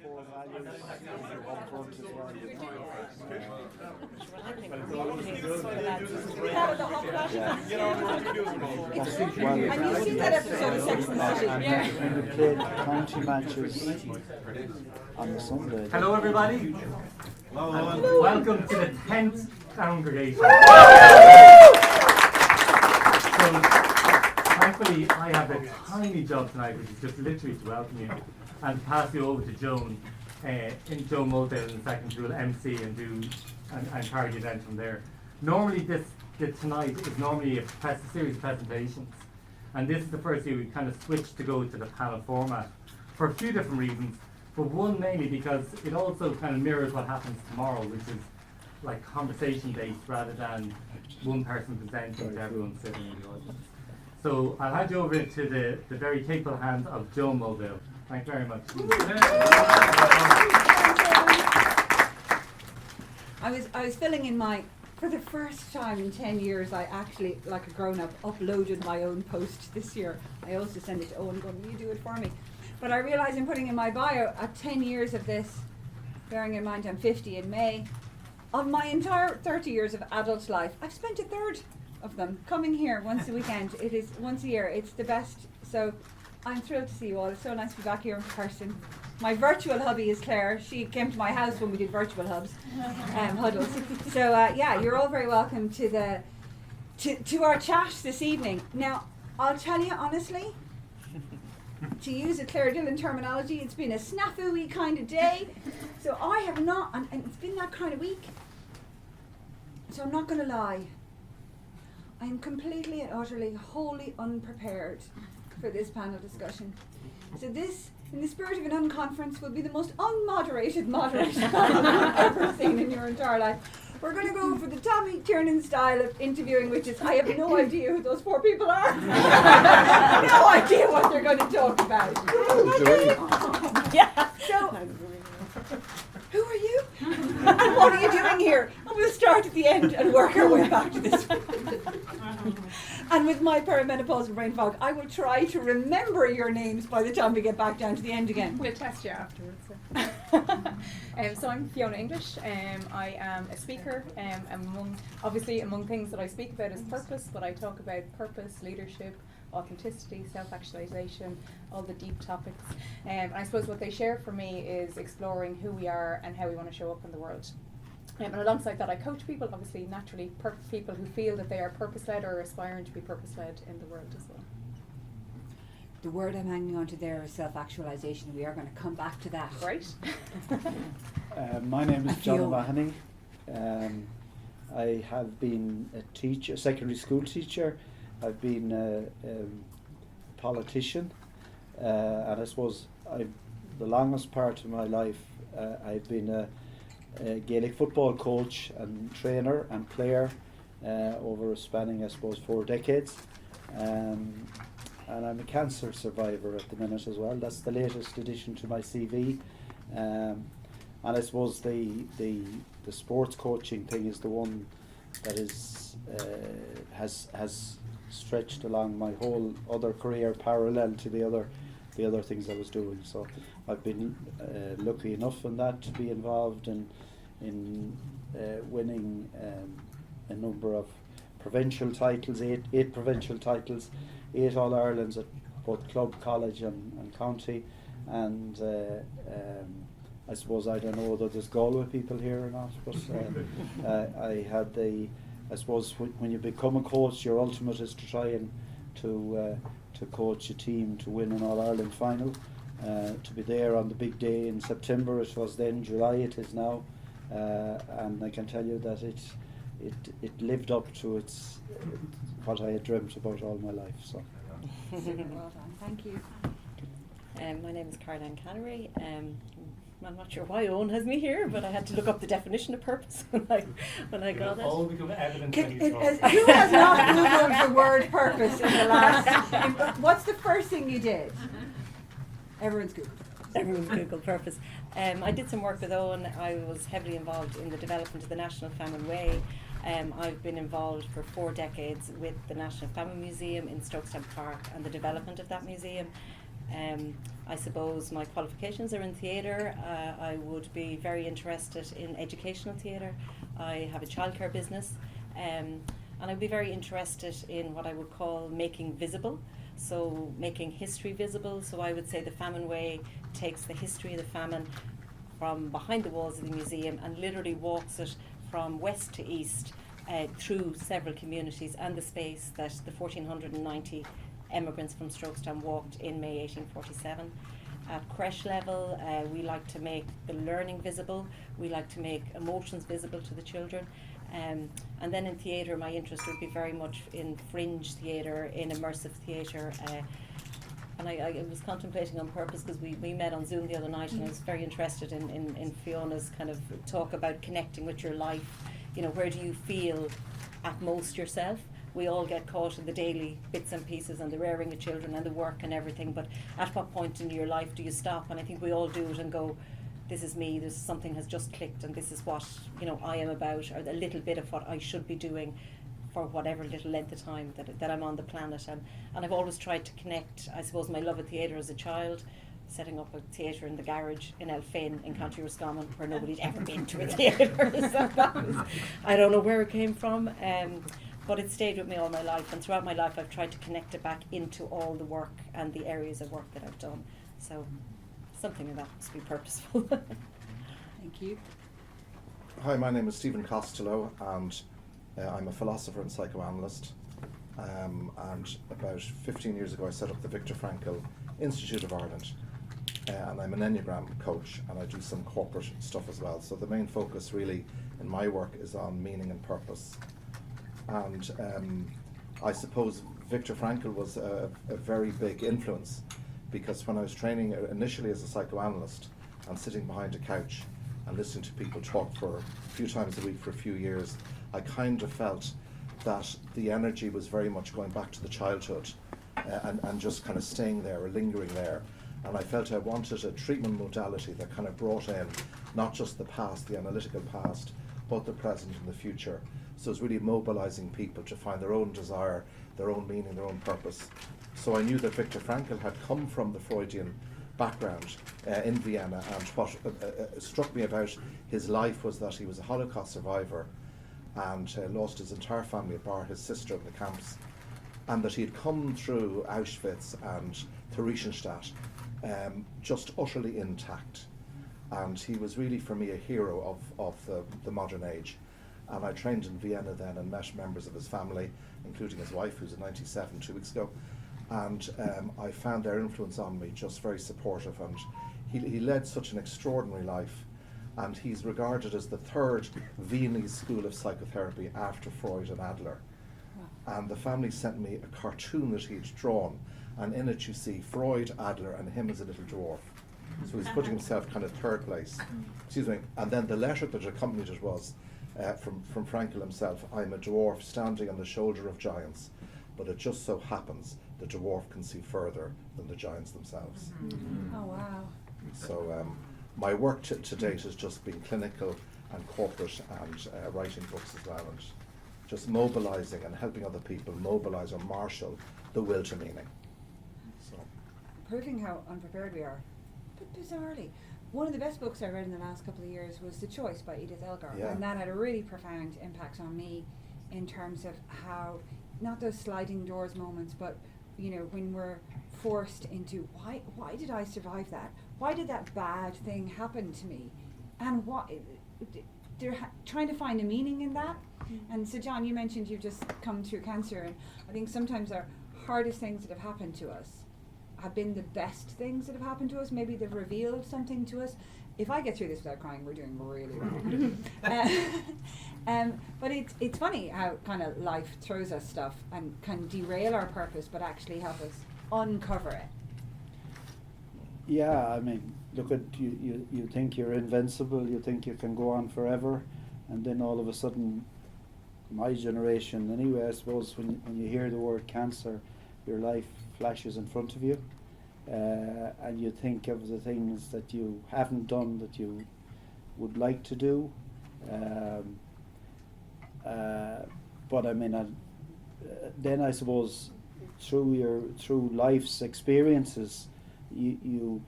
core values up front as well. And you've seen that episode of Sex and the City? And we played county matches on the Sunday. Hello everybody. Hello. Welcome to the 10th congregation. So, thankfully I have a tiny job tonight, which is just literally to welcome you and pass you over to Joan, in Joan Mulvihill in the second, who will MC and carry the event from there. Normally tonight is normally a series of presentations, and this is the first year we kind of switched to go to the panel format for a few different reasons, but one mainly because it also kind of mirrors what happens tomorrow, which is like conversation based rather than one person presenting to everyone sitting in the audience. So I'll hand you over to the very capable hands of Joan Mulvihill. Thanks very much. I was filling in for the first time in 10 years, I actually, like a grown-up, uploaded my own post this year. I also sent it to Owen going, you do it for me. But I realised I'm putting in my bio at 10 years of this, bearing in mind I'm 50 in May, of my entire 30 years of adult life, I've spent a third of them coming here once a weekend. It is once a year. It's the best. So I'm thrilled to see you all. It's so nice to be back here in person. My virtual hubby is Claire. She came to my house when we did virtual huddles. So yeah, you're all very welcome to our chat this evening. Now, I'll tell you honestly, to use a Claire Dillon terminology, it's been a snafu-y kind of day. So I have not, and it's been that kind of week. So I'm not going to lie. I am completely and utterly, wholly unprepared for this panel discussion. So this, in the spirit of an unconference, will be the most unmoderated moderator panel you've ever seen in your entire life. We're going to go for the Tommy Tiernan style of interviewing, which is, I have no idea who those four people are. No idea what they're going to talk about. Yeah. So, who are you? And what are you doing here? And we'll start at the end and work our way back to this. And with my perimenopausal brain fog, I will try to remember your names by the time we get back down to the end again. We'll test you afterwards. So I'm Fiona English. I am a speaker. Among things that I speak about is purpose, but I talk about purpose, leadership, authenticity, self-actualization, all the deep topics. And I suppose what they share for me is exploring who we are and how we want to show up in the world. And alongside that, I coach people, obviously, naturally, people who feel that they are purpose-led or aspiring to be purpose-led in the world as well. The word I'm hanging on to there is self-actualization. We are going to come back to that. Right? My name is John Mulvihill. I have been a teacher, secondary school teacher. I've been a politician, and I suppose the longest part of my life I've been a Gaelic football coach and trainer and player over a spanning, I suppose, 4 decades. And I'm a cancer survivor at the minute as well. That's the latest addition to my CV. And I suppose the sports coaching thing is the one that is has stretched along my whole other career parallel to the other things I was doing. So I've been lucky enough in that to be involved in winning a number of provincial titles, eight provincial titles, 8 All-Irelands at both club, college and county, and I suppose, I don't know whether there's Galway people here or not, but I had I suppose when you become a coach, your ultimate is to try and to coach a team to win an All-Ireland final, to be there on the big day in September. It was then, July it is now, and I can tell you that it lived up to what I had dreamt about all my life. So. Well done. Thank you. My name is Caroilin Callery. I'm not sure why Owen has me here, but I had to look up the definition of purpose when I got it. All become evident when you talk. Who has not Googled the word purpose in the last... What's the first thing you did? Everyone's Googled. Everyone's Googled purpose. I did some work with Owen. I was heavily involved in the development of the National Famine Way. I've been involved for 4 decades with the National Famine Museum in Stroketown Park and the development of that museum. I suppose my qualifications are in theatre. I would be very interested in educational theatre. I have a childcare business, and I'd be very interested in what I would call making visible, so making history visible. So I would say the Famine Way takes the history of the famine from behind the walls of the museum and literally walks it from west to east through several communities and the space that the 1490 emigrants from Stroketown walked in May 1847. At creche level, we like to make the learning visible. We like to make emotions visible to the children. And then in theatre, my interest would be very much in fringe theatre, in immersive theatre. And I was contemplating on purpose because we met on Zoom the other night, and I was very interested in Fiona's kind of talk about connecting with your life. You know, where do you feel at most yourself? We all get caught in the daily bits and pieces and the rearing of children and the work and everything, but at what point in your life do you stop? And I think we all do it and go, this is me, there's something has just clicked, and this is what, you know, I am about, or a little bit of what I should be doing for whatever little length of time that I'm on the planet. And I've always tried to connect, I suppose, my love of theatre as a child, setting up a theatre in the garage in Elphin in County Roscommon, where nobody'd ever been to a theatre. So that was, I don't know where it came from, but it stayed with me all my life, and throughout my life I've tried to connect it back into all the work and the areas of work that I've done. So something of that must be purposeful. Thank you. Hi, my name is Stephen Costello, and I'm a philosopher and psychoanalyst. And about 15 years ago I set up the Viktor Frankl Institute of Ireland, and I'm an Enneagram coach, and I do some corporate stuff as well. So the main focus really in my work is on meaning and purpose. And I suppose Viktor Frankl was a very big influence, because when I was training initially as a psychoanalyst and sitting behind a couch and listening to people talk for a few times a week for a few years, I kind of felt that the energy was very much going back to the childhood and just kind of staying there or lingering there. And I felt I wanted a treatment modality that kind of brought in not just the past, the analytical past, but the present and the future. So it's really mobilizing people to find their own desire, their own meaning, their own purpose. So I knew that Viktor Frankl had come from the Freudian background in Vienna, and what struck me about his life was that he was a Holocaust survivor and lost his entire family, bar his sister in the camps, and that he had come through Auschwitz and Theresienstadt just utterly intact. And he was really, for me, a hero of the modern age. And I trained in Vienna then and met members of his family, including his wife, who's 97 2 weeks ago. And I found their influence on me just very supportive. And he led such an extraordinary life. And he's regarded as the third Viennese school of psychotherapy after Freud and Adler. Wow. And the family sent me a cartoon that he'd drawn. And in it you see Freud, Adler, and him as a little dwarf. So he's putting himself kind of third place. Excuse me. And then the letter that accompanied it was from Frankl himself: I'm a dwarf standing on the shoulder of giants, but it just so happens the dwarf can see further than the giants themselves. Mm-hmm. Oh, wow. So my work to date has just been clinical and corporate and writing books as well, and just mobilizing and helping other people mobilize or marshal the will to meaning. So. Proving how unprepared we are. But bizarrely, one of the best books I read in the last couple of years was The Choice by Edith Elgar, Yeah. and that had a really profound impact on me in terms of how, not those sliding doors moments, but you know, when we're forced into why did I survive that? Why did that bad thing happen to me? And why they're trying to find a meaning in that. And so, John, you mentioned you've just come through cancer, and I think sometimes our hardest things that have happened to us have been the best things that have happened to us. Maybe they've revealed something to us. If I get through this without crying, we're doing really well. But it's funny how kind of life throws us stuff and can derail our purpose, but actually help us uncover it. Yeah, I mean, look at you think you're invincible, you think you can go on forever, and then all of a sudden, my generation anyway, I suppose, when you hear the word cancer, your life flashes in front of you, and you think of the things that you haven't done that you would like to do. But I mean, then I suppose through life's experiences, you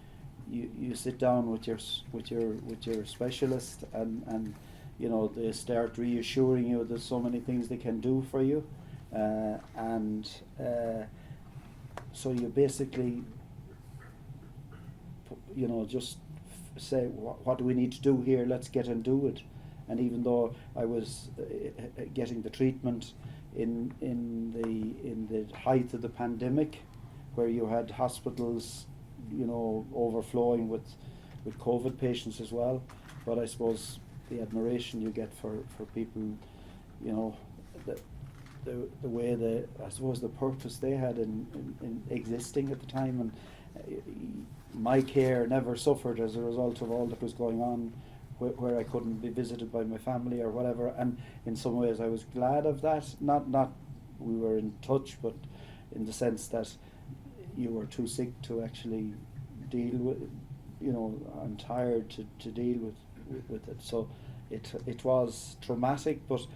sit down with your specialist, and you know, they start reassuring you there's so many things they can do for you, and so you basically, you know, just say, what do we need to do here? Let's get and do it. And even though I was getting the treatment in the height of the pandemic, where you had hospitals, you know, overflowing with COVID patients as well, but I suppose the admiration you get for people, you know, the way I suppose the purpose they had in existing at the time, and my care never suffered as a result of all that was going on, where I couldn't be visited by my family or whatever, and in some ways I was glad of that. Not we were in touch, but in the sense that you were too sick to actually deal with, you know, I'm tired to deal with it. So it was traumatic, but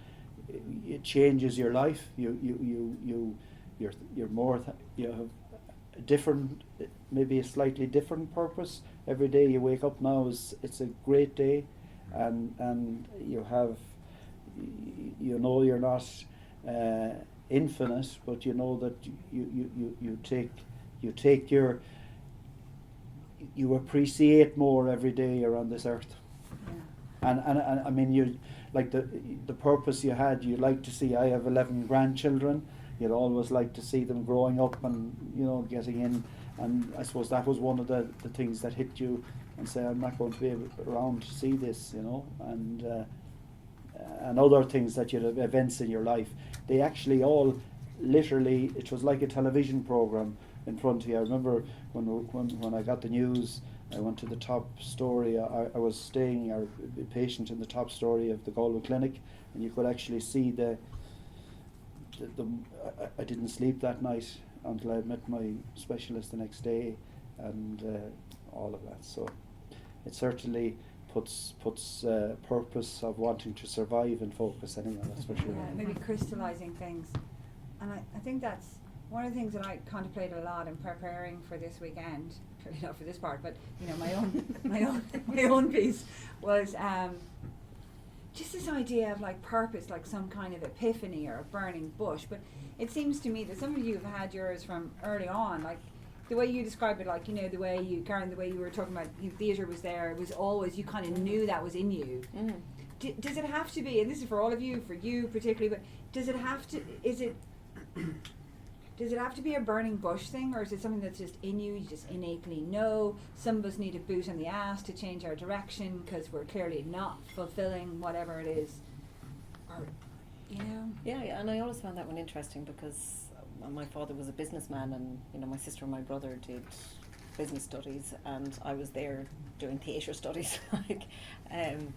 it changes your life. You're more you have a different, maybe a slightly different purpose. Every day you wake up now it's a great day, and you have, you know, you're not infinite, but you know that you appreciate more every day you're on this earth. Yeah. And I mean, you like the purpose you had. You like to see. I have 11 grandchildren. You'd always like to see them growing up and, you know, getting in. And I suppose that was one of the things that hit you and say, I'm not going to be around to see this, you know. And other things that you'd have, events in your life. They actually all literally, it was like a television program in front of you. I remember when I got the news, I went to the top story. I was staying, or a patient in the top story of the Galway Clinic, and you could actually see I didn't sleep that night until I met my specialist the next day, and all of that. So it certainly puts purpose of wanting to survive in focus anyway, that's for sure. Yeah, maybe crystallising things. And I think that's one of the things that I contemplated a lot in preparing for this weekend, probably not for this part, but you know, my own piece was just this idea of like purpose, like some kind of epiphany or a burning bush. But it seems to me that some of you have had yours from early on, like the way you describe it, like, you know, the way you, Karen, the way you were talking about theatre was there, it was always, you kind of knew that was in you. Mm. Does it have to be, and this is for all of you, for you particularly, but does it have to be a burning bush thing, or is it something that's just in you, you just innately know? Some of us need a boot in the ass to change our direction because we're clearly not fulfilling whatever it is, or, you know? Yeah, and I always found that one interesting because my father was a businessman, and, you know, my sister and my brother did business studies, and I was there doing theatre studies, like, and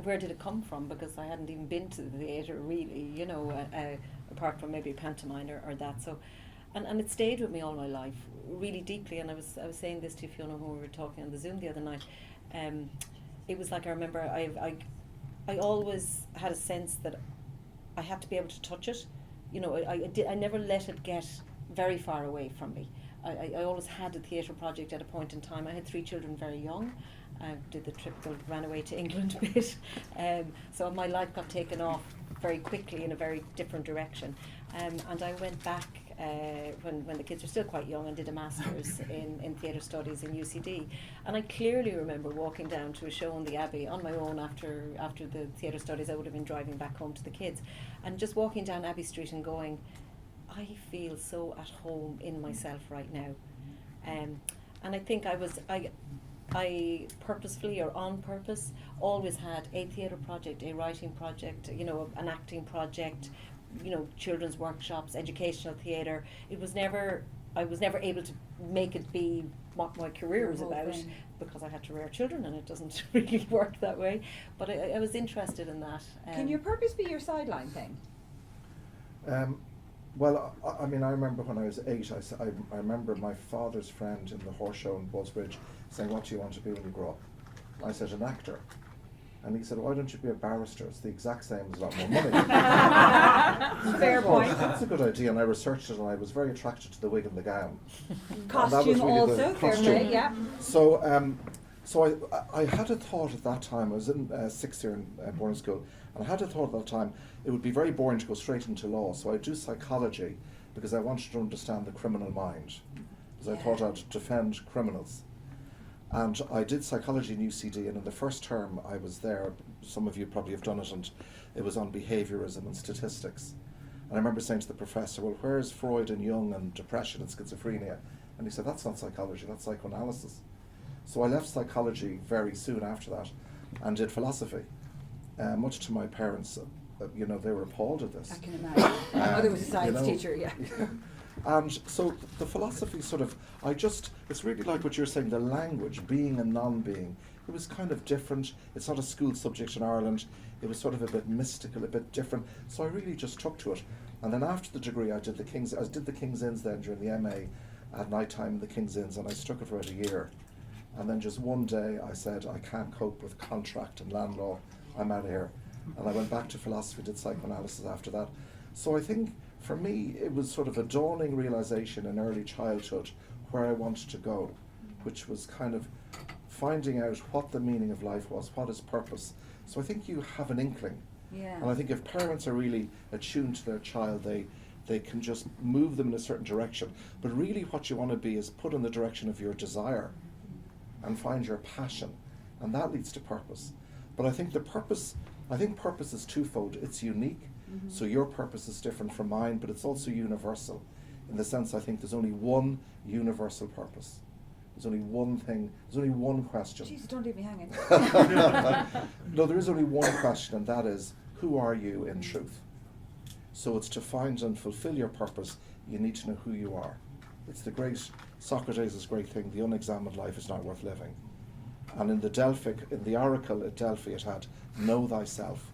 where did it come from? Because I hadn't even been to the theatre really, you know, apart from maybe pantomime or that. So, and it stayed with me all my life, really deeply. And I was saying this to Fiona when we were talking on the Zoom the other night. It was like, I remember I always had a sense that I had to be able to touch it. You know, I never let it get very far away from me. I always had a theatre project at a point in time. I had 3 children very young. I did the typical ran away to England bit. So my life got taken off very quickly in a very different direction. And I went back when the kids were still quite young and did a master's in theatre studies in UCD. And I clearly remember walking down to a show in the Abbey on my own after the theatre studies. I would have been driving back home to the kids. And just walking down Abbey Street and going, I feel so at home in myself right now. And I think I purposefully or on purpose always had a theatre project, a writing project, you know, an acting project, you know, children's workshops, educational theatre. I was never able to make it be what my career was about because I had to rear children, and it doesn't really work that way. But I was interested in that. Can your purpose be your sideline thing? Well, I mean, I remember when I was 8, I remember my father's friend in the horse show in Ballsbridge saying, what do you want to be when you grow up? I said, an actor. And he said, why don't you be a barrister? It's the exact same, there's a lot more money. Fair point. That's a good idea, and I researched it, and I was very attracted to the wig and the gown. Costume also, fair costume. play, yeah. So I had a thought at that time. I was in 6th year in boarding school, and I had a thought at that time it would be very boring to go straight into law, so I'd do psychology because I wanted to understand the criminal mind, because I thought I'd defend criminals. And I did psychology in UCD, and in the first term I was there, some of you probably have done it, and it was on behaviourism and statistics. And I remember saying to the professor, well, where's Freud and Jung and depression and schizophrenia? And he said, that's not psychology, that's psychoanalysis. So I left psychology very soon after that and did philosophy. Much to my parents, they were appalled at this. I can imagine. My mother was a science teacher, yeah. And so the philosophy it's really like what you're saying, the language, being and non-being. It was kind of different. It's not a school subject in Ireland. It was sort of a bit mystical, a bit different. So I really just took to it. And then after the degree, I did the King's Inns then during the MA at night time in the King's Inns, and I stuck it for about a year. And then just one day I said, I can't cope with contract and land law. I'm out of here. And I went back to philosophy, did psychoanalysis after that. So I think for me, it was sort of a dawning realization in early childhood where I wanted to go, which was kind of finding out what the meaning of life was, what is purpose. So I think you have an inkling. Yeah. And I think if parents are really attuned to their child, they can just move them in a certain direction. But really what you want to be is put in the direction of your desire and find your passion. And that leads to purpose. But I think purpose is twofold. It's unique. Mm-hmm. So your purpose is different from mine, but it's also universal. In the sense, I think there's only one universal purpose. There's only one thing, there's only one question. Jesus, don't leave me hanging. No, there is only one question, and that is, who are you in truth? So it's to find and fulfill your purpose, you need to know who you are. It's the great, Socrates' great thing, the unexamined life is not worth living. And in the oracle at Delphi, it had, know thyself.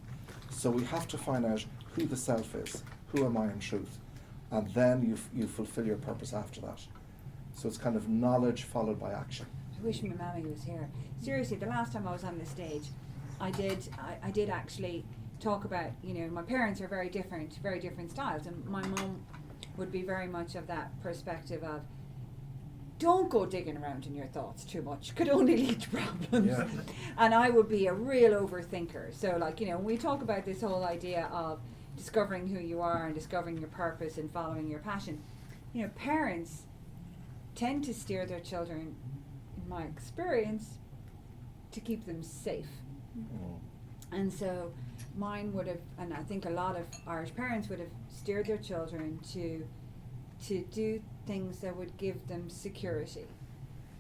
So we have to find out who the self is, who am I in truth, and then you fulfill your purpose after that. So it's kind of knowledge followed by action. I wish my mammy was here. Seriously, the last time I was on the stage, I did actually talk about, my parents are very different styles, and my mum would be very much of that perspective of, don't go digging around in your thoughts too much, could only lead to problems. Yeah. And I would be a real overthinker. So when we talk about this whole idea of discovering who you are and discovering your purpose and following your passion, parents tend to steer their children, in my experience, to keep them safe. Mm-hmm. And so mine would have, and I think a lot of Irish parents would have steered their children to do things that would give them security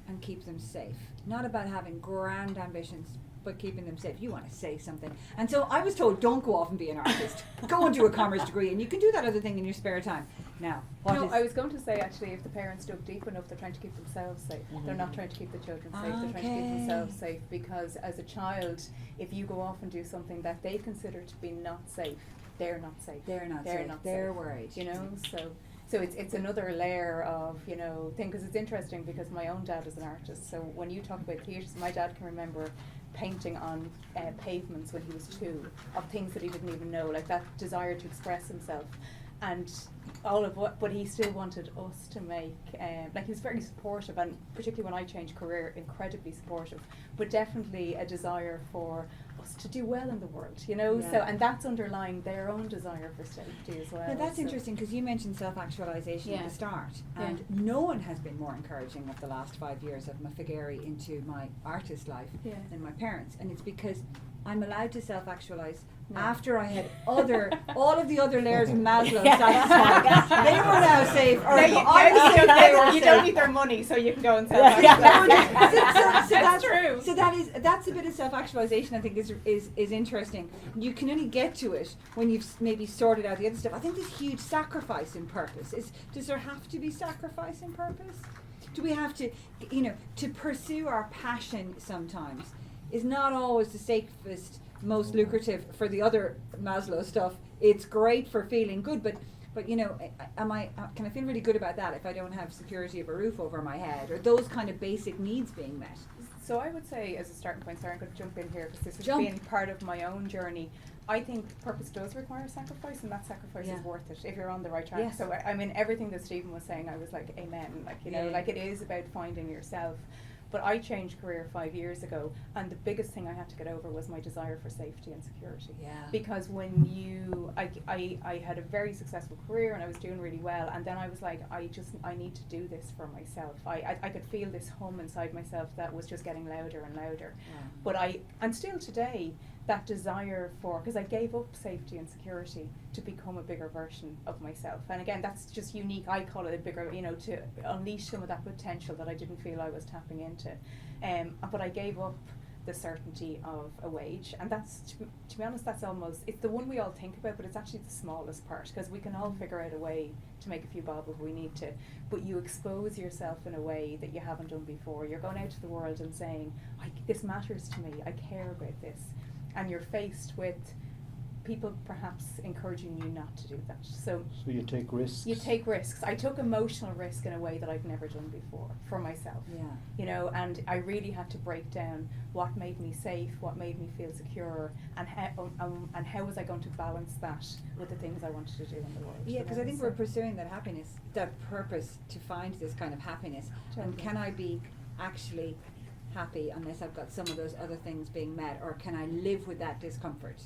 and keep them safe. Not about having grand ambitions, but keeping them safe. You want to say something. And so I was told, don't go off and be an artist. Go and do a commerce degree, and you can do that other thing in your spare time. Now, I was going to say, actually, if the parents dug deep enough, they're trying to keep themselves safe. Mm-hmm. They're not trying to keep the children safe. They're trying to keep themselves safe, because as a child, if you go off and do something that they consider to be not safe, they're not safe. They're worried. So it's another layer of, thing, because it's interesting, because my own dad is an artist. So when you talk about theatres, my dad can remember painting on pavements when he was 2 of things that he didn't even know, like that desire to express himself. And all of but he still wanted us to make, he was very supportive, and particularly when I changed career, incredibly supportive, but definitely a desire for us to do well in the world, Yeah. So, and that's underlying their own desire for safety as well. Now that's interesting, because you mentioned self-actualization at the start, and no one has been more encouraging of the last 5 years of my figure into my artist life than my parents, and it's because I'm allowed to self-actualize after I had all of the other layers of Maslow satisfied. They were now safe. You don't need their money, so you can go and self-actualize. So that's true. So that's a bit of self-actualization, I think, is interesting. You can only get to it when you've maybe sorted out the other stuff. I think there's huge sacrifice in purpose. Does there have to be sacrifice in purpose? Do we have to, to pursue our passion sometimes is not always the safest, most lucrative for the other Maslow stuff. It's great for feeling good, but can I feel really good about that if I don't have security of a roof over my head, or those kind of basic needs being met? So I would say, as a starting point, sorry, I'm going to jump in here because this has Jump. been part of my own journey. I think purpose does require sacrifice, and that sacrifice Yeah. is worth it if you're on the right track. Yes. So I mean, everything that Stephen was saying, I was like, amen. Like, you know, Yeah. like it is about finding yourself. But I changed career 5 years ago, and the biggest thing I had to get over was my desire for safety and security. Yeah. Because when I had a very successful career and I was doing really well, and then I was like, I need to do this for myself. I could feel this hum inside myself that was just getting louder and louder. Wow. But and still today, that desire for, because I gave up safety and security to become a bigger version of myself. And again, that's just unique. I call it a bigger, you know, to unleash some of that potential that I didn't feel I was tapping into. But I gave up the certainty of a wage, and that's, to be honest, that's almost, it's the one we all think about, but it's actually the smallest part, because we can all figure out a way to make a few bob if we need to, but you expose yourself in a way that you haven't done before. You're going out to the world and saying, this matters to me, I care about this, and you're faced with people perhaps encouraging you not to do that. So you take risks. you take risks. I took emotional risk in a way that I've never done before for myself. Yeah. You know, and I really had to break down what made me safe, what made me feel secure, and how was I going to balance that with the things I wanted to do in the world. Yeah, you because know, I think so- we're pursuing that happiness, that purpose to find this kind of happiness. And Totally. can I be actually happy unless I've got some of those other things being met, or can I live with that discomfort?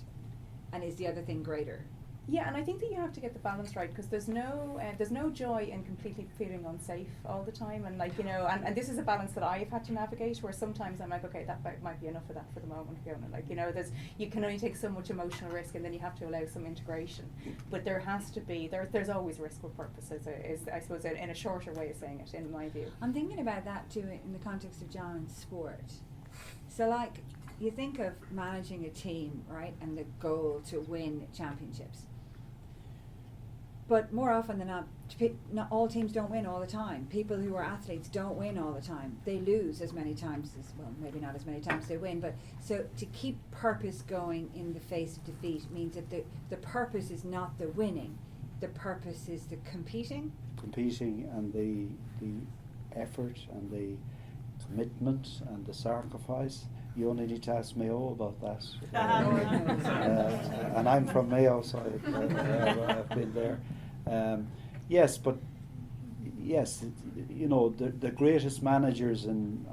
And is the other thing greater? Yeah, and I think that you have to get the balance right, because there's no joy in completely feeling unsafe all the time, and like, you know, and this is a balance that I've had to navigate, where sometimes I'm like, okay, that might be enough of that for the moment, Fiona. Like, you know, you can only take so much emotional risk, and then you have to allow some integration. But there has to be, there's always risk with purpose, is I suppose in a shorter way of saying it, in my view. I'm thinking about that too in the context of John and sport. So like, you think of managing a team, right, and the goal to win championships. But more often than not all teams don't win all the time. People who are athletes don't win all the time. They lose as many times as, well, maybe not as many times as they win, but so to keep purpose going in the face of defeat means that the purpose is not the winning. The purpose is the competing. Competing, and the effort and the commitment and the sacrifice. You only need to ask Mayo about that. And I'm from Mayo, so I've been there. Yes, but yes, you know, the greatest managers in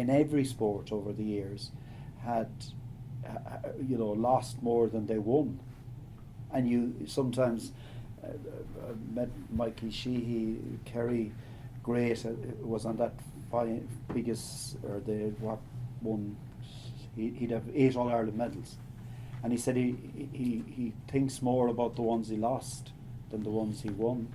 every sport over the years had, you know, lost more than they won. And you sometimes met Mikey Sheehy, Kerry, great, was on that biggest, or the what one, he'd have 8 All-Ireland medals, and he said he thinks more about the ones he lost than the ones he won.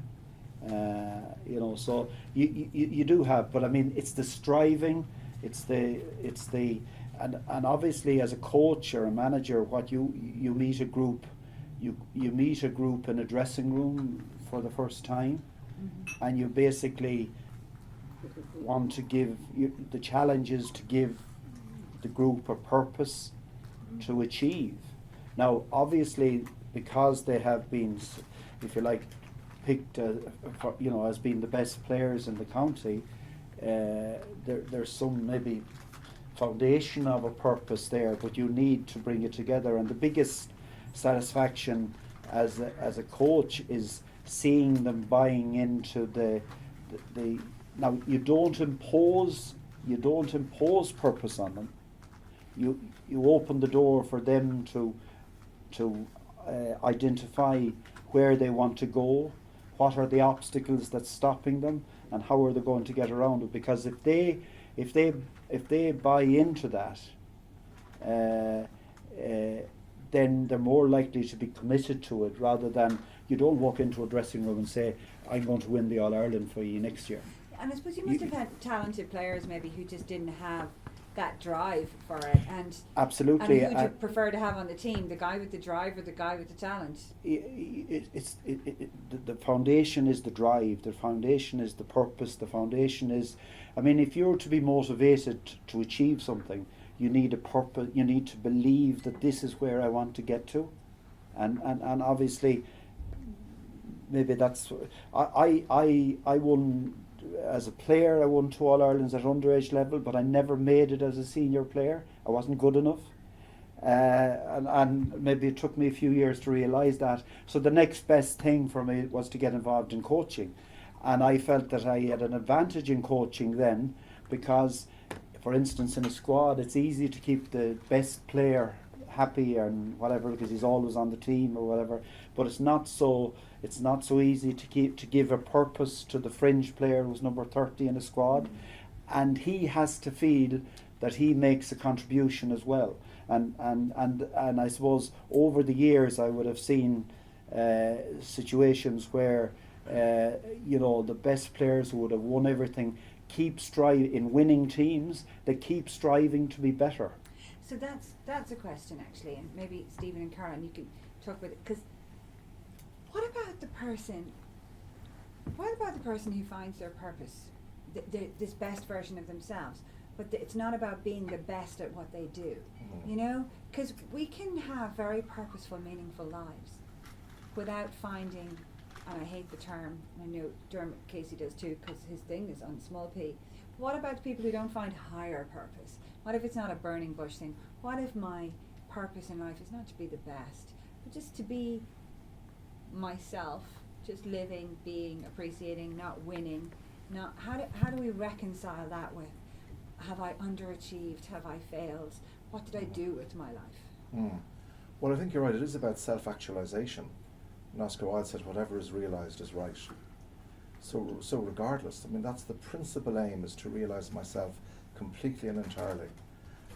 You know, so you do have, but I mean, it's the striving, it's the and obviously as a coach or a manager, what you meet a group, you meet a group in a dressing room for the first time, and you basically want to give the challenge is to give the group a purpose to achieve. Now, obviously, because they have been, if you like, picked for, you know, as being the best players in the county, there's some maybe foundation of a purpose there, but you need to bring it together. And the biggest satisfaction as a coach is seeing them buying into the now you don't impose purpose on them. You open the door for them to identify where they want to go, what are the obstacles that's stopping them, and how are they going to get around it. Because if they buy into that, then they're more likely to be committed to it, rather than you don't walk into a dressing room and say, I'm going to win the All-Ireland for you next year. And I suppose you must have had talented players maybe who just didn't have that drive for it. And absolutely. And who would you prefer to have on the team, the guy with the drive or the guy with the talent? The foundation is the drive. The foundation is the purpose. The foundation is, I mean, if you're to be motivated to achieve something, you need a purpose. You need to believe that this is where I want to get to, and obviously, maybe that's I won as a player, I won 2 All-Irelands at underage level, but I never made it as a senior player. I wasn't good enough. And maybe it took me a few years to realise that. So the next best thing for me was to get involved in coaching. And I felt that I had an advantage in coaching then, because, for instance, in a squad, it's easy to keep the best player happy and whatever, because he's always on the team or whatever. But it's not so easy to give a purpose to the fringe player who's number 30 in a squad, and he has to feel that he makes a contribution as well. And I suppose over the years I would have seen situations where the best players who would have won everything keep striving in winning teams. They keep striving to be better. So that's a question actually, and maybe Stephen and Caroilin, you can talk about it. Because what about the person who finds their purpose, this best version of themselves? But it's not about being the best at what they do, because we can have very purposeful, meaningful lives without finding, and I hate the term, I know Dermot Casey does too, because his thing is on small p. What about the people who don't find higher purpose? What if it's not a burning bush thing? What if my purpose in life is not to be the best, but just to be myself, just living, being, appreciating, not winning? How do we reconcile that with, have I underachieved? Have I failed? What did I do with my life? Well, I think you're right. It is about self-actualization. And Oscar Wilde said, whatever is realised is right. So regardless, I mean, that's the principal aim, is to realise myself completely and entirely.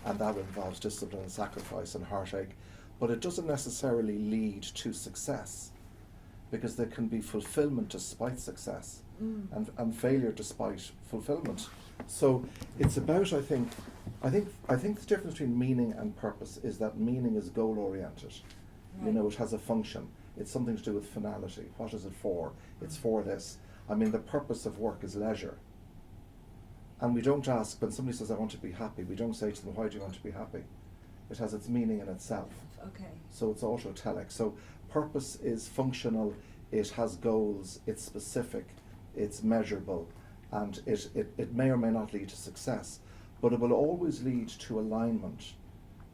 And that involves discipline and sacrifice and heartache. But it doesn't necessarily lead to success, because there can be fulfilment despite success and failure despite fulfilment. So it's about, I think the difference between meaning and purpose is that meaning is goal-oriented. Right. It has a function. It's something to do with finality. What is it for? It's for this. I mean, the purpose of work is leisure. And we don't ask, when somebody says, I want to be happy, we don't say to them, why do you want to be happy? It has its meaning in itself. Okay. So it's autotelic. So purpose is functional, it has goals, it's specific, it's measurable, and it may or may not lead to success, but it will always lead to alignment.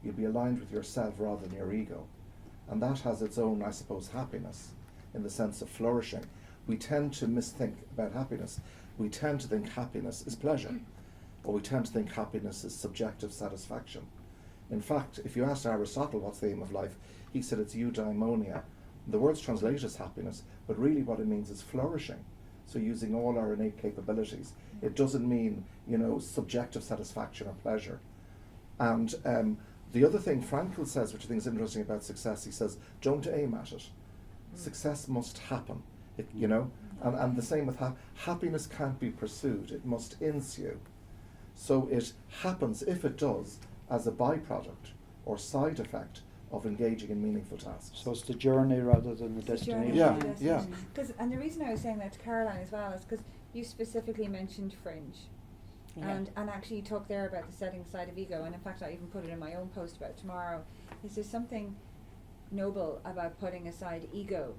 You'll be aligned with yourself rather than your ego. And that has its own, I suppose, happiness, in the sense of flourishing. We tend to misthink about happiness. We tend to think happiness is pleasure, or we tend to think happiness is subjective satisfaction. In fact, if you asked Aristotle what's the aim of life, he said it's eudaimonia. The word's translated as happiness, but really what it means is flourishing. So using all our innate capabilities. It doesn't mean, subjective satisfaction or pleasure. And the other thing Frankl says, which I think is interesting about success, he says, don't aim at it. Success must happen, and the same with happiness can't be pursued, it must ensue. So it happens, if it does, as a byproduct or side effect of engaging in meaningful tasks. So it's the journey rather than the destination. Yeah. And the reason I was saying that to Caroilin as well is because you specifically mentioned fringe. Yeah. And actually you talk there about the setting aside of ego, and in fact I even put it in my own post about tomorrow. Is there something noble about putting aside ego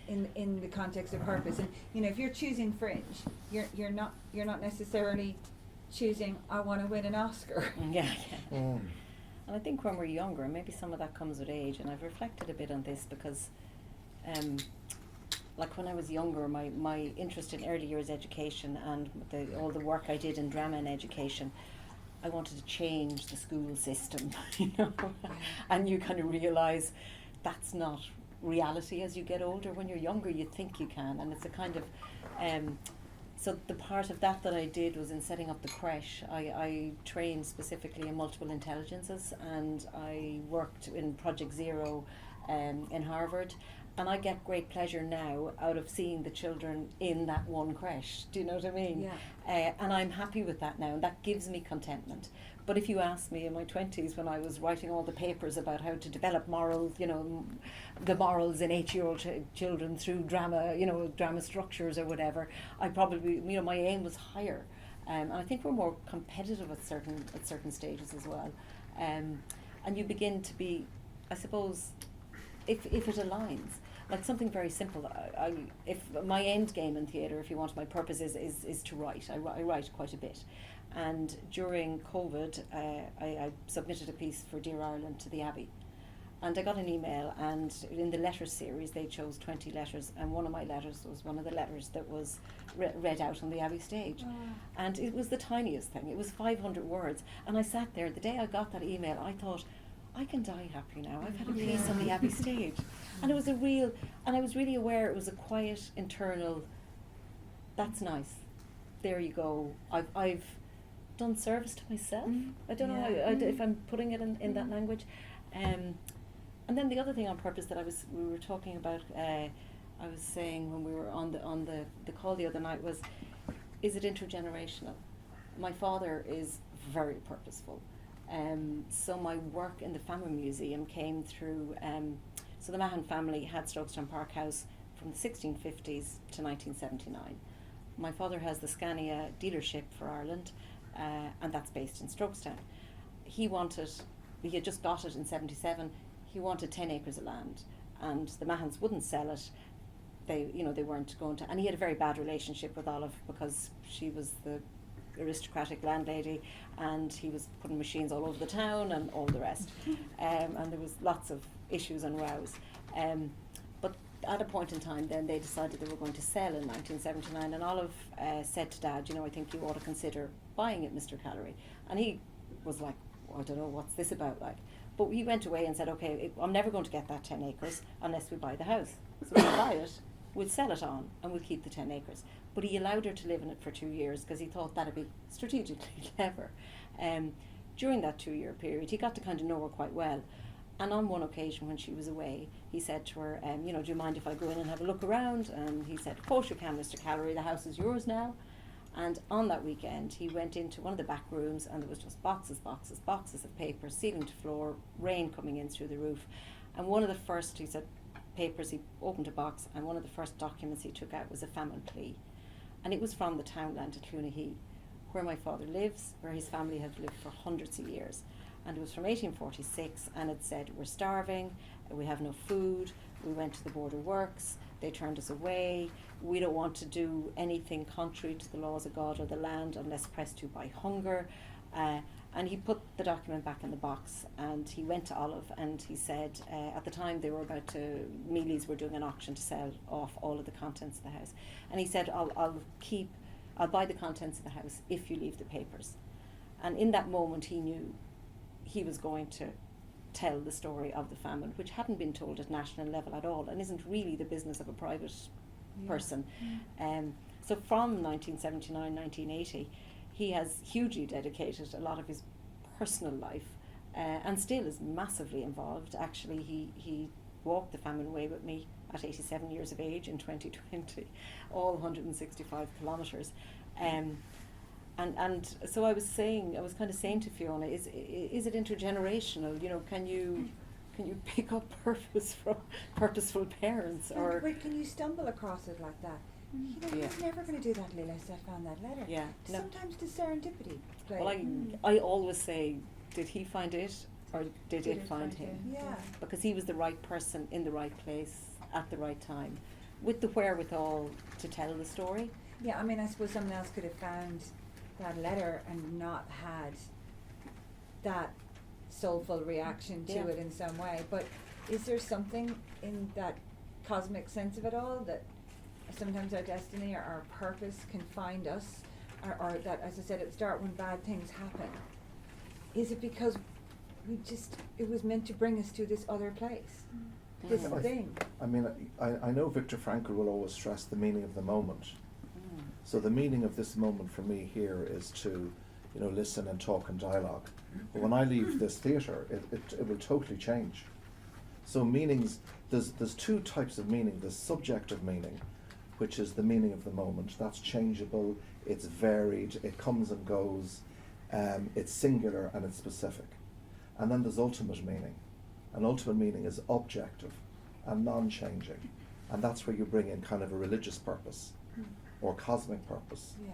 in the context of purpose? And if you're choosing fringe, you're not necessarily choosing, I want to win an Oscar. Yeah. And I think when we're younger, maybe some of that comes with age, and I've reflected a bit on this because like when I was younger, my interest in early years education and all the work I did in drama and education, I wanted to change the school system, and you kind of realise that's not reality as you get older. When you're younger, you think you can, and it's a kind of so the part of that I did was in setting up the creche. I trained specifically in multiple intelligences, and I worked in Project Zero in Harvard, and I get great pleasure now out of seeing the children in that one creche. Do you know what I mean? Yeah. And I'm happy with that now, and that gives me contentment. But if you asked me in my 20s, when I was writing all the papers about how to develop morals, the morals in 8-year-old children through drama, drama structures or whatever, I probably, my aim was higher. And I think we're more competitive at certain stages as well. And you begin to be, I suppose, if it aligns. like something very simple. If my end game in theatre, if you want, my purpose is to write. I write quite a bit. And during COVID, I submitted a piece for Dear Ireland to the Abbey. And I got an email, and in the letter series they chose 20 letters, and one of my letters was one of the letters that was read out on the Abbey stage. Oh. And it was the tiniest thing. It was 500 words. And I sat there, the day I got that email, I thought, I can die happy now. I've had a piece on the Abbey stage. And it was and I was really aware it was a quiet, internal, that's nice. There you go. I've done service to myself. I don't know how, if I'm putting it in that language. And then the other thing on purpose that we were talking about, I was saying when we were on the call the other night was, is it intergenerational? My father is very purposeful. So my work in the Famine Museum came through, so the Mahon family had Stroketown Park House from the 1650s to 1979. My father has the Scania dealership for Ireland, and that's based in Stroketown. He had just got it in 77. He wanted 10 acres of land, and the Mahons wouldn't sell it. They weren't going to, and he had a very bad relationship with Olive because she was the aristocratic landlady, and he was putting machines all over the town and all the rest. And there was lots of issues and rows. But at a point in time, then they decided they were going to sell in 1979, and Olive said to Dad, I think you ought to consider buying it, Mr. Callery. And he was like, I don't know, what's this about, like? But he went away and said, okay, I'm never going to get that 10 acres unless we buy the house. So we'll buy it, we'll sell it on, and we'll keep the 10 acres. But he allowed her to live in it for 2 years because he thought that'd be strategically clever. During that 2-year period, he got to kind of know her quite well. And on one occasion when she was away, he said to her, do you mind if I go in and have a look around? And he said, of course you can, Mr. Callery, the house is yours now. And on that weekend, he went into one of the back rooms, and there was just boxes of paper, ceiling to floor, rain coming in through the roof. And one of the first, he said, papers, he opened a box, and one of the first documents he took out was a famine plea. And it was from the townland of Clunahee, where my father lives, where his family have lived for hundreds of years. And it was from 1846, and it said, we're starving, we have no food, we went to the border works, they turned us away, we don't want to do anything contrary to the laws of God or the land unless pressed to by hunger. And he put the document back in the box, and he went to Olive, and he said, at the time they were about to, Mealy's were doing an auction to sell off all of the contents of the house. And he said, I'll buy the contents of the house if you leave the papers. And in that moment he knew he was going to tell the story of the famine, which hadn't been told at national level at all, and isn't really the business of a private person. So from 1979, 1980, he has hugely dedicated a lot of his personal life, and still is massively involved. Actually, he walked the famine way with me at 87 years of age in 2020, all 165 kilometres. And so I was kind of saying to Fiona, is it intergenerational? Can you pick up purpose from purposeful parents, or Wait, can you stumble across it like that? You're never going to do that, Lila. I found that letter. Yeah. Sometimes the serendipity. Well, I always say, did he find it, or did it find him? Yeah. Because he was the right person in the right place at the right time, with the wherewithal to tell the story. Yeah, I suppose someone else could have found that letter and not had that soulful reaction to it in some way. But is there something in that cosmic sense of it all that sometimes our destiny or our purpose can find us, or that, as I said at the start, when bad things happen, is it because it was meant to bring us to this other place, this thing? I know Viktor Frankl will always stress the meaning of the moment. So the meaning of this moment for me here is to, listen and talk and dialogue. But when I leave this theatre, it will totally change. So meanings, there's two types of meaning. There's subjective meaning, which is the meaning of the moment. That's changeable, it's varied, it comes and goes, it's singular and it's specific. And then there's ultimate meaning. And ultimate meaning is objective and non-changing. And that's where you bring in kind of a religious purpose or cosmic purpose. Yeah.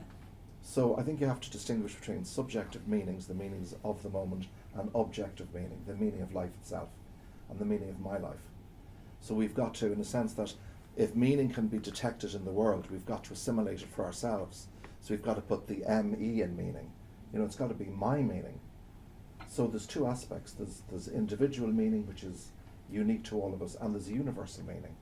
So I think you have to distinguish between subjective meanings, the meanings of the moment, and objective meaning, the meaning of life itself, and the meaning of my life. So we've got to, in a sense that if meaning can be detected in the world, we've got to assimilate it for ourselves. So we've got to put the M-E in meaning. It's got to be my meaning. So there's two aspects. There's individual meaning, which is unique to all of us, and there's a universal meaning.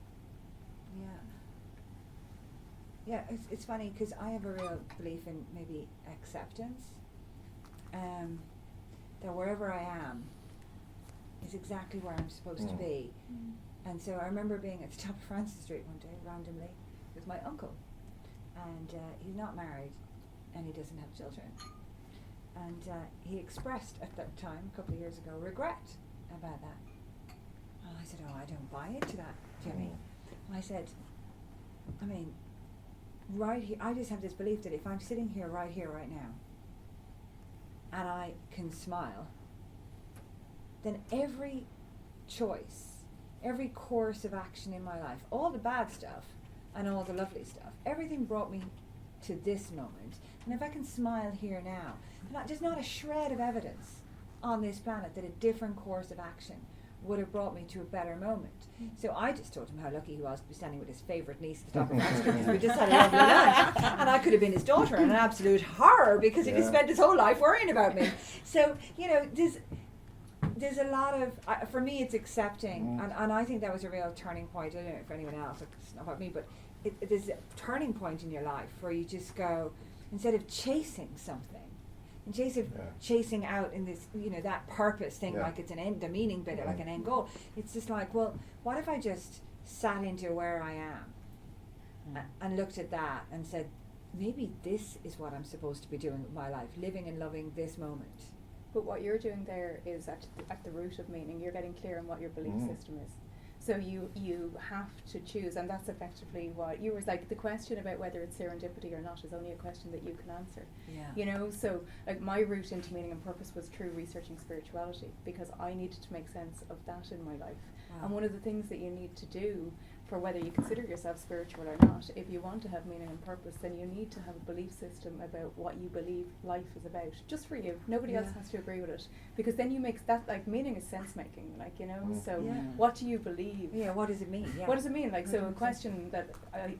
Yeah, it's funny because I have a real belief in maybe acceptance. That wherever I am is exactly where I'm supposed to be. And so I remember being at the top of Francis Street one day randomly with my uncle, and he's not married and he doesn't have children. And he expressed at that time, a couple of years ago, regret about that. And I said, I don't buy into that, Jimmy. And I said, right here, I just have this belief that if I'm sitting here, right now, and I can smile, then every choice, every course of action in my life, all the bad stuff and all the lovely stuff, everything brought me to this moment. And if I can smile here now, there's not a shred of evidence on this planet that a different course of action would have brought me to a better moment. So I just told him how lucky he was to be standing with his favourite niece at the top of Francis Street, because we just had a lovely lunch, and I could have been his daughter, and an absolute horror because he'd spent his whole life worrying about me. So there's a lot of, for me it's accepting, and I think that was a real turning point. I don't know for anyone else, it's not about me, but there's a turning point in your life where you just go, instead of chasing something, chasing out in this, that purpose thing, like it's an end, the meaning bit, like an end goal. It's just like, well, what if I just sat into where I am and looked at that and said, maybe this is what I'm supposed to be doing with my life, living and loving this moment. But what you're doing there is at the root of meaning. You're getting clear on what your belief system is. So you have to choose, and that's effectively what you were like. The question about whether it's serendipity or not is only a question that you can answer. Yeah. So like my route into meaning and purpose was through researching spirituality, because I needed to make sense of that in my life. Wow. And one of the things that you need to do for whether you consider yourself spiritual or not, if you want to have meaning and purpose, then you need to have a belief system about what you believe life is about, just for you. Nobody else has to agree with it, because then you make that, like, meaning is sense making, like, so what do you believe? Yeah, what does it mean? What does it mean? Like, so a question that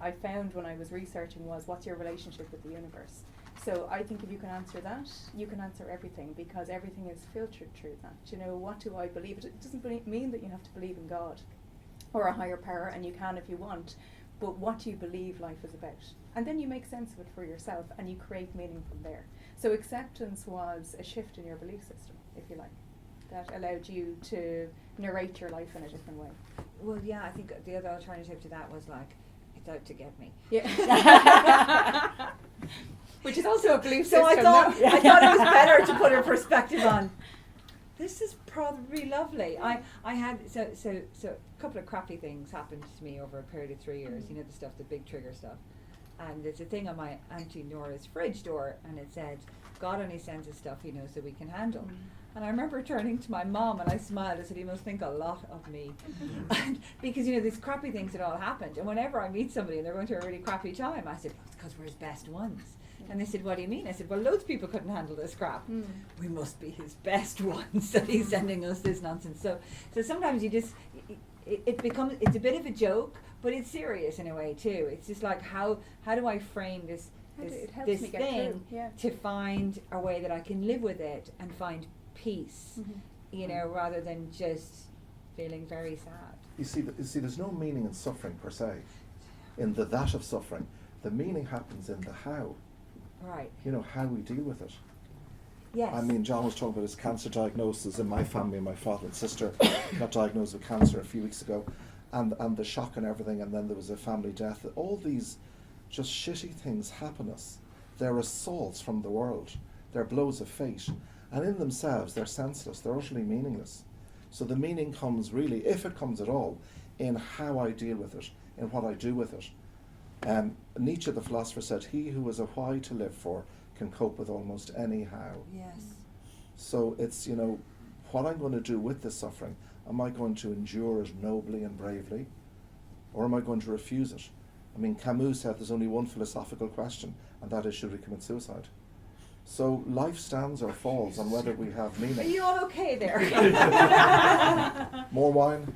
I found when I was researching was, what's your relationship with the universe? So I think if you can answer that, you can answer everything, because everything is filtered through that. What do I believe? It doesn't mean that you have to believe in God or a higher power, and you can if you want, but what do you believe life is about? And then you make sense of it for yourself, and you create meaning from there. So acceptance was a shift in your belief system, if you like, that allowed you to narrate your life in a different way. Well, yeah, I think the other alternative to that was like, it's out to get me. Yeah. Which is also a belief system. So I thought it was better to put a perspective on, this is probably lovely. I had so a couple of crappy things happened to me over a period of 3 years. The stuff, the big trigger stuff. And there's a thing on my Auntie Nora's fridge door, and it said, "God only sends us stuff he knows that we can handle." And I remember turning to my mom and I smiled. I said, "He must think a lot of me," and because these crappy things had all happened. And whenever I meet somebody and they're going through a really crappy time, I said, "It's because we're his best ones." And they said, "What do you mean?" I said, "Well, loads of people couldn't handle this crap. We must be his best ones that he's sending us this nonsense." So sometimes you just, it's a bit of a joke, but it's serious in a way too. It's just like, how do I frame this thing to find a way that I can live with it and find peace, rather than just feeling very sad. You see, there's no meaning in suffering per se, in the that of suffering. The meaning happens in the how. Right. How we deal with it. Yes. I mean, John was talking about his cancer diagnosis. In my family, my father and sister got diagnosed with cancer a few weeks ago, and the shock and everything, and then there was a family death. All these just shitty things happen us. They're assaults from the world. They're blows of fate. And in themselves, they're senseless. They're utterly meaningless. So the meaning comes really, if it comes at all, in how I deal with it, in what I do with it. Nietzsche, the philosopher, said, "He who has a why to live for can cope with almost any how." Yes. So it's, what I'm going to do with this suffering. Am I going to endure it nobly and bravely? Or am I going to refuse it? I mean, Camus said there's only one philosophical question, and that is, should we commit suicide? So life stands or falls on whether we have meaning. Are you all okay there? More wine?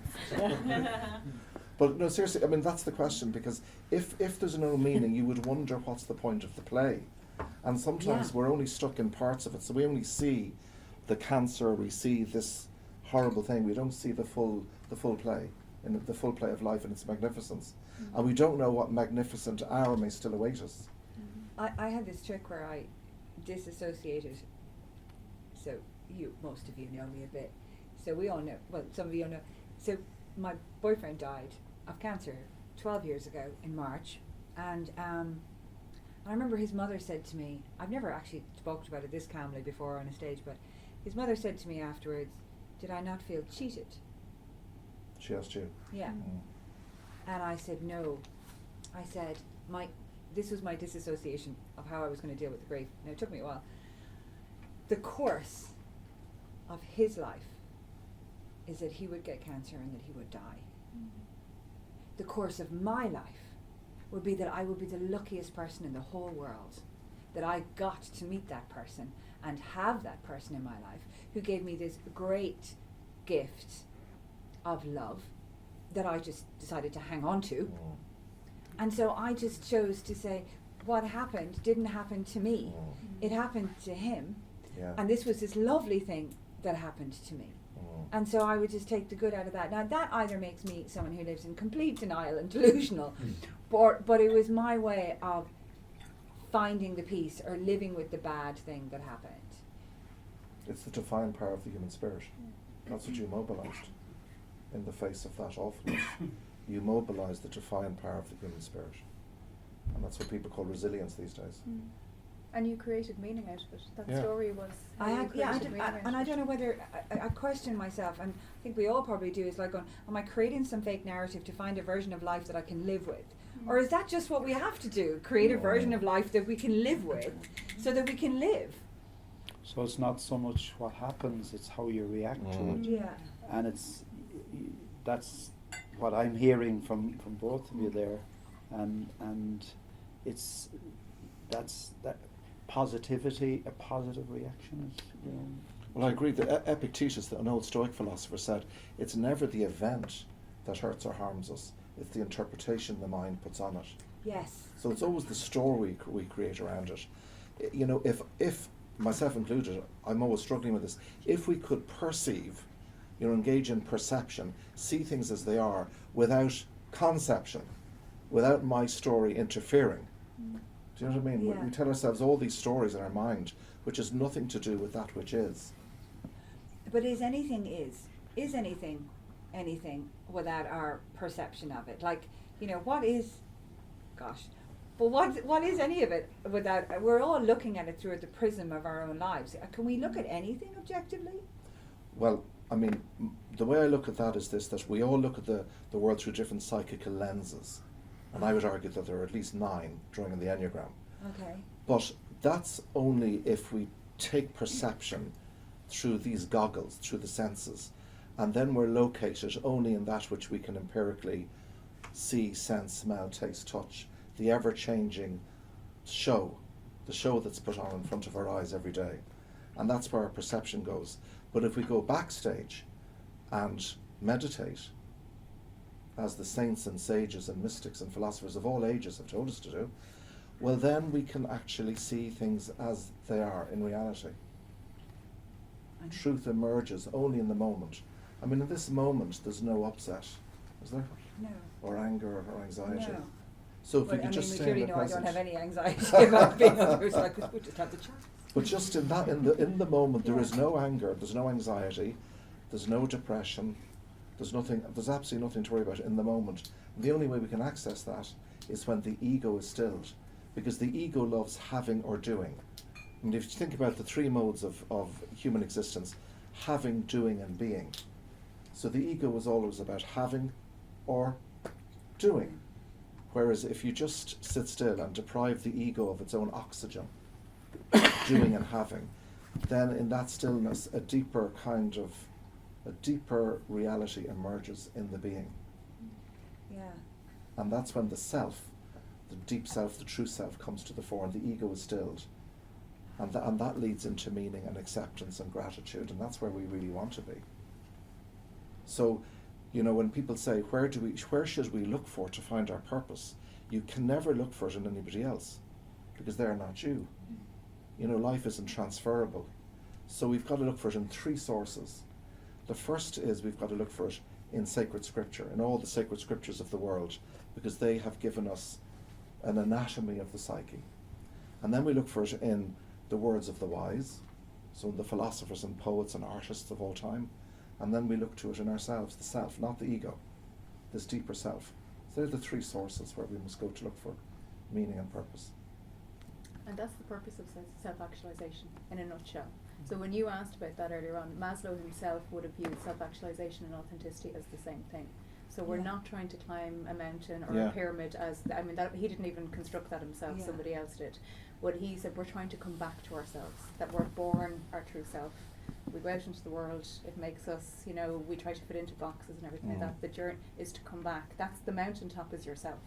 But no, seriously, I mean, that's the question, because if there's no meaning, you would wonder what's the point of the play. And sometimes Yeah. we're only stuck in parts of it, so we only see the cancer, we see this horrible thing, we don't see the full play, in the full play of life and its magnificence. And we don't know what magnificent hour may still await us. I had this trick where I disassociated. So most of you know me a bit. So we all know, well, some of you all know. So my boyfriend died of cancer 12 years ago in March. And I remember his mother said to me, I've never actually spoken about it this calmly before on a stage, but his mother said to me afterwards, did I not feel cheated? She asked you. Yeah. And I said, no. I said, this was my disassociation of how I was going to deal with the grief. Now, it took me a while. The course of his life is that he would get cancer and that he would die. The course of my life would be that I would be the luckiest person in the whole world, that I got to meet that person and have that person in my life who gave me this great gift of love that I just decided to hang on to. And so I just chose to say, what happened didn't happen to me. It happened to him. Yeah. And this was this lovely thing that happened to me. And so I would just take the good out of that. Now that either makes me someone who lives in complete denial and delusional, but it was my way of finding the peace or living with the bad thing that happened. It's the defiant power of the human spirit. That's what you mobilised in the face of that awfulness. You mobilised the defiant power of the human spirit. And that's what people call resilience these days. And you created meaning out of it. That Yeah. story was. how you I created did, meaning out and of I it. don't know whether I question myself, and I think we all probably do. Is like, going, am I creating some fake narrative to find a version of life that I can live with, or is that just what we have to do? Create a version of life that we can live with, so that we can live. So it's not so much what happens, it's how you react to it. Yeah. And that's what I'm hearing from both of you there, and it's that positivity, a positive reaction is, you know. Well, I agree that Epictetus, an old Stoic philosopher, said it's never the event that hurts or harms us, it's the interpretation the mind puts on it. Yes. So it's always the story we create around it. You know, if myself included, I'm always struggling with this. If we could perceive, you know, engage in perception, see things as they are, without conception, without my story interfering. Do you know what I mean? Yeah. We tell ourselves all these stories in our mind, which has nothing to do with that which is. But is anything anything without our perception of it? Like, you know, what is any of it without, we're all looking at it through the prism of our own lives. Can we look at anything objectively? Well, I mean, the way I look at that is this, that we all look at the world through different psychical lenses. And I would argue that there are at least 9 drawing on the Enneagram. Okay. But that's only if we take perception through these goggles, through the senses, and then we're located only in that which we can empirically see, sense, smell, taste, touch, the ever-changing show, the show that's put on in front of our eyes every day. And that's where our perception goes. But if we go backstage and meditate, as the saints and sages and mystics and philosophers of all ages have told us to do, well, then we can actually see things as they are in reality. Truth emerges only in the moment. I mean, in this moment, there's no upset, is there? No. Or anger or anxiety. No. So if But we could just we stay clearly in the know I present. don't have any anxiety about being on the like we just have the chance. But just in the moment, there is Yeah. no anger, there's no anxiety, there's no depression, there's absolutely nothing to worry about in the moment. And the only way we can access that is when the ego is stilled, because the ego loves having or doing. I mean, if you think about the 3 modes of human existence, having, doing, and being. So the ego is always about having or doing. Whereas if you just sit still and deprive the ego of its own oxygen, doing and having, then in that stillness a deeper reality emerges in the being. Yeah. And that's when the self, the deep self, the true self comes to the fore and the ego is stilled. And that leads into meaning and acceptance and gratitude, and that's where we really want to be. So You know, when people say, where should we look for to find our purpose? You can never look for it in anybody else, because they're not you. You know, life isn't transferable. So we've got to look for it in three sources. The first is we've got to look for it in sacred scripture, in all the sacred scriptures of the world, because they have given us an anatomy of the psyche. And then we look for it in the words of the wise, so in the philosophers and poets and artists of all time. And then we look to it in ourselves, the self, not the ego, this deeper self. So they're the three sources where we must go to look for meaning and purpose. And that's the purpose of self-actualization in a nutshell. So when you asked about that earlier on, Maslow himself would have viewed self-actualization and authenticity as the same thing. So we're not trying to climb a mountain or a pyramid that he didn't even construct that himself, somebody else did. What he said, we're trying to come back to ourselves, that we're born our true self. We go out into the world, it makes us, you know, we try to fit into boxes and everything like that. The journey is to come back. That's the mountaintop, is yourself.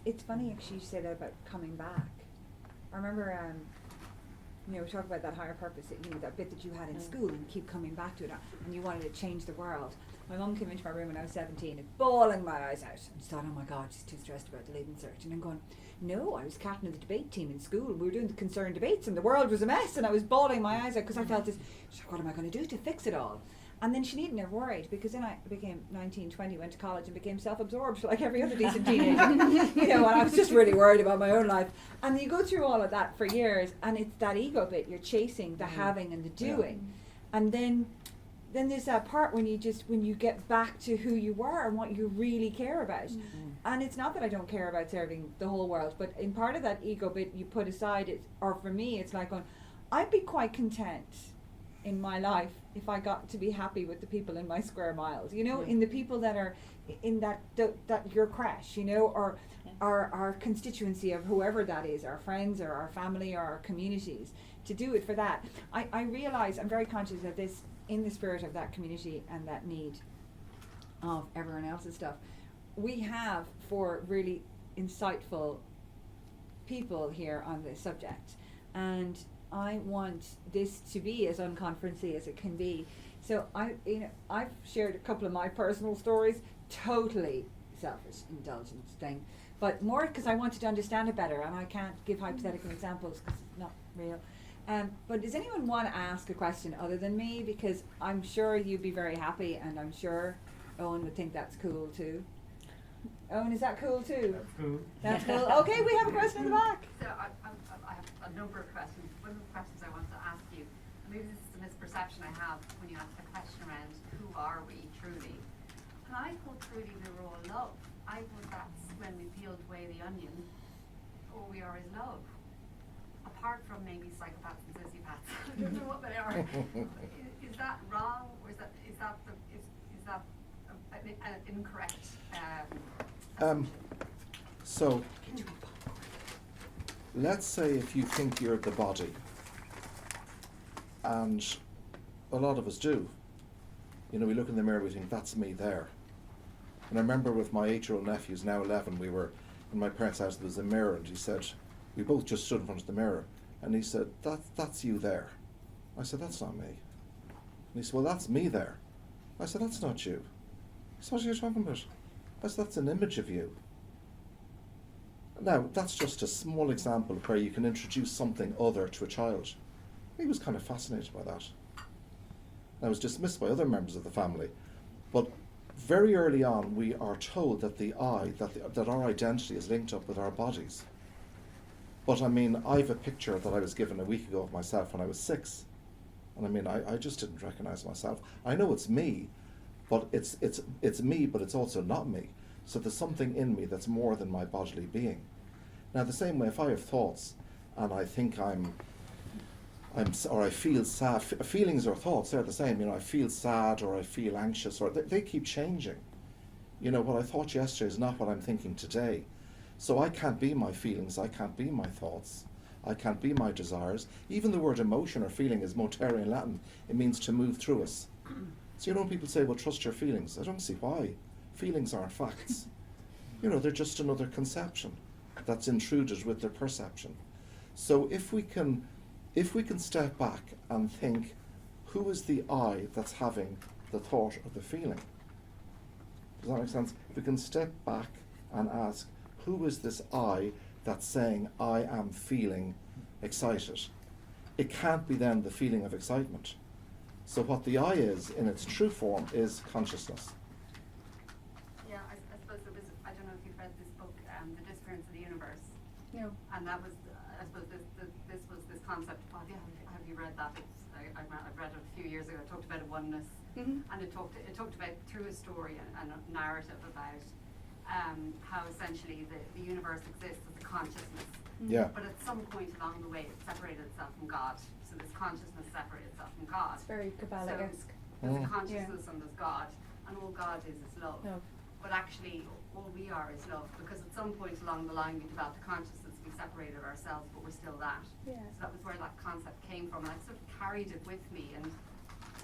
It's funny actually you say that about coming back. I remember, you know, we talk about that higher purpose, you know, that bit that you had in school and keep coming back to it, and you wanted to change the world. My mum came into my room when I was 17 and bawling my eyes out and thought, oh my God, she's too stressed about the Leaving Cert. And I'm going, no, I was captain of the debate team in school. We were doing the concerned debates and the world was a mess, and I was bawling my eyes out because I felt this, what am I going to do to fix it all? And then she needn't have worried, because then I became 19, 20, went to college and became self-absorbed like every other decent teenager. You know, and I was just really worried about my own life. And you go through all of that for years, and it's that ego bit, you're chasing the having and the doing. And then there's that part when you get back to who you were and what you really care about. And it's not that I don't care about serving the whole world, but in part of that ego bit you put aside, or for me it's like going, I'd be quite content in my life if I got to be happy with the people in my square miles, you know, in the people that are in that your crash, you know, or our constituency of whoever that is, our friends or our family or our communities, to do it for that. I realise, I'm very conscious of this, in the spirit of that community and that need of everyone else's stuff. We have 4 really insightful people here on this subject, and I want this to be as unconferencey as it can be. So I've shared a couple of my personal stories, totally selfish, indulgence thing, but more because I wanted to understand it better, and I can't give hypothetical examples because it's not real. But does anyone want to ask a question other than me? Because I'm sure you'd be very happy, and I'm sure Owen would think that's cool too. Owen, is that cool too? That's cool. That's cool. Okay, we have a question in the back. So I have a number of questions. One of the questions I want to ask you, maybe this is a misperception I have when you ask the question around who are we truly. And I hold truly the raw love. I hold that's when we peeled away the onion, all we are is love. Apart from maybe psychopaths and sociopaths. I don't know what they are. Is that wrong, or is that incorrect? So let's say if you think you're the body, and a lot of us do. You know, we look in the mirror, we think, that's me there. And I remember with my 8-year-old nephew, who's now 11, we were in my parents' house, there was a mirror, and he said, we both just stood in front of the mirror, and he said, that's you there. I said, that's not me. And he said, well, that's me there. I said, that's not you. He said, what are you talking about? I said, that's an image of you. Now, that's just a small example where you can introduce something other to a child. He was kind of fascinated by that. I was dismissed by other members of the family. But very early on, we are told that the I, that our identity is linked up with our bodies. But I mean, I have a picture that I was given a week ago of myself when I was 6. And I mean, I just didn't recognize myself. I know it's me, but it's me, but it's also not me. So there's something in me that's more than my bodily being. Now, the same way, if I have thoughts and I think or I feel sad, feelings or thoughts, they're the same. You know, I feel sad or I feel anxious, or they keep changing. You know, what I thought yesterday is not what I'm thinking today. So I can't be my feelings, I can't be my thoughts, I can't be my desires. Even the word emotion or feeling is motere in Latin. It means to move through us. So you know when people say, well, trust your feelings, I don't see why. Feelings aren't facts. You know, they're just another conception that's intruded with their perception. So if we can step back and think, who is the I that's having the thought or the feeling? Does that make sense? We can step back and ask, who is this I that's saying I am feeling excited? It can't be then the feeling of excitement. So what the I is in its true form is consciousness. Yeah, I suppose there was, I don't know if you've read this book, The Disappearance of the Universe. No. And that was, I suppose this was this concept of, have you read that? I read it a few years ago. It talked about a oneness, Mm-hmm. and it talked about through a story and a narrative about how essentially the universe exists as a consciousness. Yeah. But at some point along the way, it separated itself from God. So this consciousness separated itself from God. It's very Kabbalah-esque. So there's a Mm. consciousness and there's God, and all God is love. Love. But actually, all we are is love, because at some point along the line, we developed a consciousness, we separated ourselves, but we're still that. Yeah. So that was where that concept came from, and I sort of carried it with me. And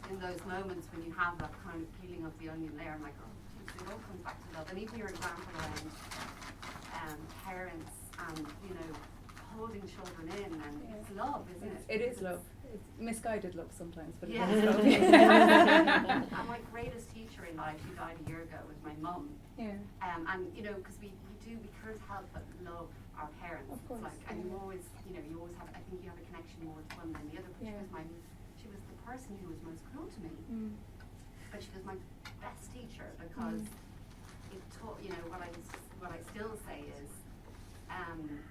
in those moments when you have that kind of peeling of the onion layer, I'm like, oh, geez, it all comes back to love. And even your example around parents and, you know, holding children in, and Yeah. it's love, isn't it? It is Because love. It's misguided love sometimes, but Yeah. it is love. And my greatest teacher in life, who died a year ago, was my mum. Yeah. And you know, because we can't help but love our parents. Of course, It's like, and yeah. you always have, I think you have a connection more to one than the other. But Yeah. she was the person who was most cruel to me. Mm. But she was my best teacher, because it taught, you know, what I still say is,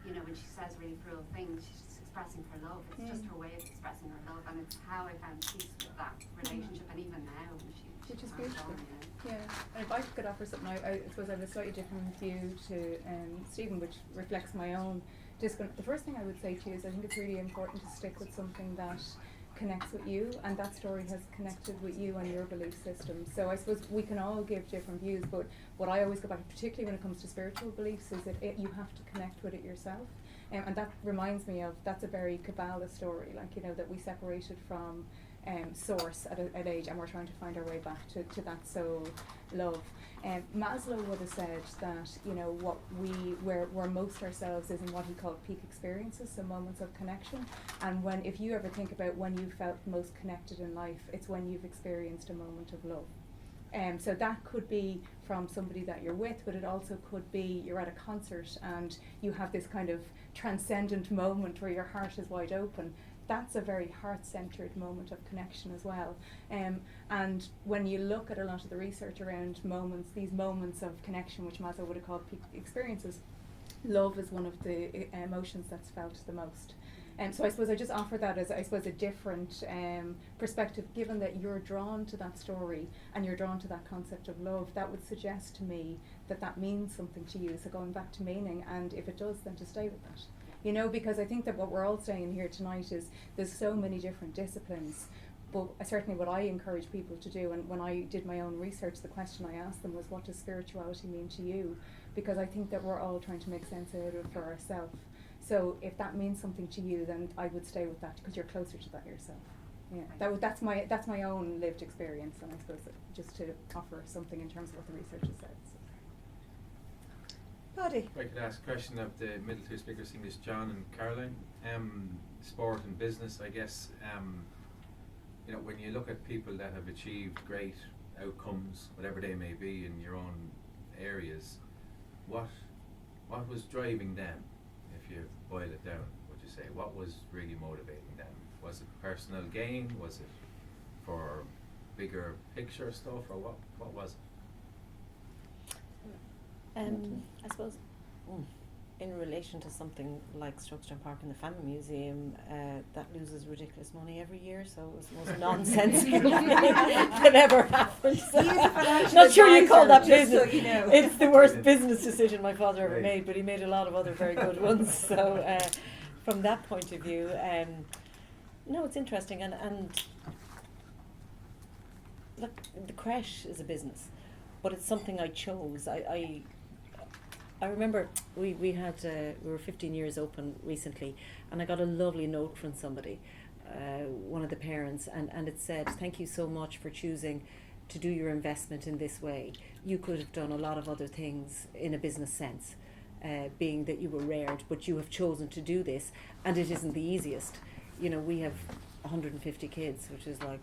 you know, when she says really cruel things, she's just expressing her love. It's just her way of expressing her love, and it's how I found peace with that relationship, and even now, when she Which is passed beautiful. on, you know. Yeah, and if I could offer something, I suppose I have a slightly different view to Stephen, which reflects my own disconnect. The first thing I would say to you is I think it's really important to stick with something that connects with you, and that story has connected with you and your belief system. So I suppose we can all give different views, but what I always go back, particularly when it comes to spiritual beliefs, is that you have to connect with it yourself. And that reminds me of, that's a very Kabbalah story, like, you know, that we separated from source at an age, and we're trying to find our way back to that soul love. Maslow would have said that, you know, what we're most ourselves is in what he called peak experiences, so moments of connection. And if you ever think about when you felt most connected in life, it's when you've experienced a moment of love. So that could be from somebody that you're with, but it also could be you're at a concert and you have this kind of transcendent moment where your heart is wide open. That's a very heart-centered moment of connection as well. And when you look at a lot of the research around these moments of connection, which Maslow would have called peak experiences, love is one of the emotions that's felt the most. So I suppose I just offer that as, I suppose, a different perspective, given that you're drawn to that story and you're drawn to that concept of love. That would suggest to me that means something to you. So going back to meaning, and if it does, then to stay with that. You know, because I think that what we're all saying here tonight is there's so many different disciplines, but certainly what I encourage people to do, and when I did my own research, the question I asked them was, what does spirituality mean to you? Because I think that we're all trying to make sense out of it for ourselves. So if that means something to you, then I would stay with that, because you're closer to that yourself. Yeah, that's my own lived experience, and I suppose that just to offer something in terms of what the research has said. So. Paddy. If I could ask a question of the middle two speakers, English, John and Caroilin. Sport and business, I guess. You know, when you look at people that have achieved great outcomes, whatever they may be in your own areas, what was driving them? If you boil it down, would you say what was really motivating them? Was it personal gain? Was it for bigger picture stuff, or what was it? I suppose in relation to something like Stroketown Park and the Famine Museum, that loses ridiculous money every year, so it was the most nonsensical thing that ever happened. So He is a financial not sure you call that advisor, just business. so you know. It's the worst business decision my father ever Right. made, but he made a lot of other very good ones. So from that point of view, no, it's interesting, and look, the creche is a business, but it's something I chose. I remember we were 15 years open recently, and I got a lovely note from somebody, one of the parents, and it said, "Thank you so much for choosing to do your investment in this way. You could have done a lot of other things in a business sense, being that you were reared, but you have chosen to do this, and it isn't the easiest. You know, we have 150 kids, which is like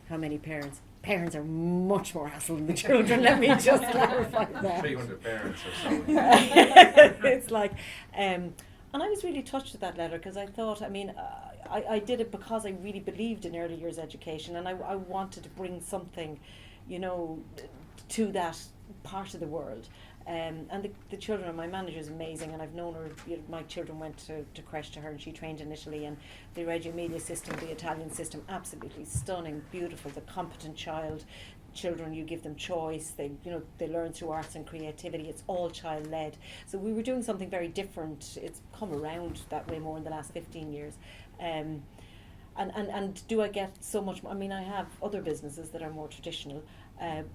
how many parents parents are much more hassle than the children, let me just clarify that. 300 parents or so. It's like, and I was really touched with that letter because I thought, I mean, I did it because I really believed in early years education, and I wanted to bring something, you know, to that part of the world. And the children, my manager is amazing, and I've known her, you know, my children went to creche to her, and she trained in Italy, and the Reggio Emilia system, the Italian system, absolutely stunning, beautiful, the competent child. Children, you give them choice, they learn through arts and creativity, it's all child led. So we were doing something very different. It's come around that way more in the last 15 years. And do I get so much more? I mean, I have other businesses that are more traditional,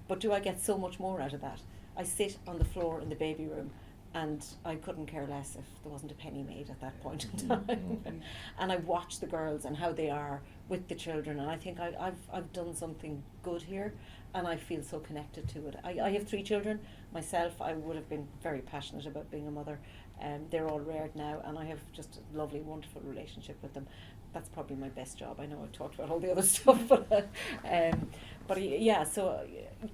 but do I get so much more out of that? I sit on the floor in the baby room, and I couldn't care less if there wasn't a penny made at that point in time. And I watch the girls and how they are with the children, and I think I've done something good here, and I feel so connected to it. I have 3 children myself. I would have been very passionate about being a mother. They're all reared now, and I have just a lovely, wonderful relationship with them. That's probably my best job. I know I've talked about all the other stuff, but yeah. So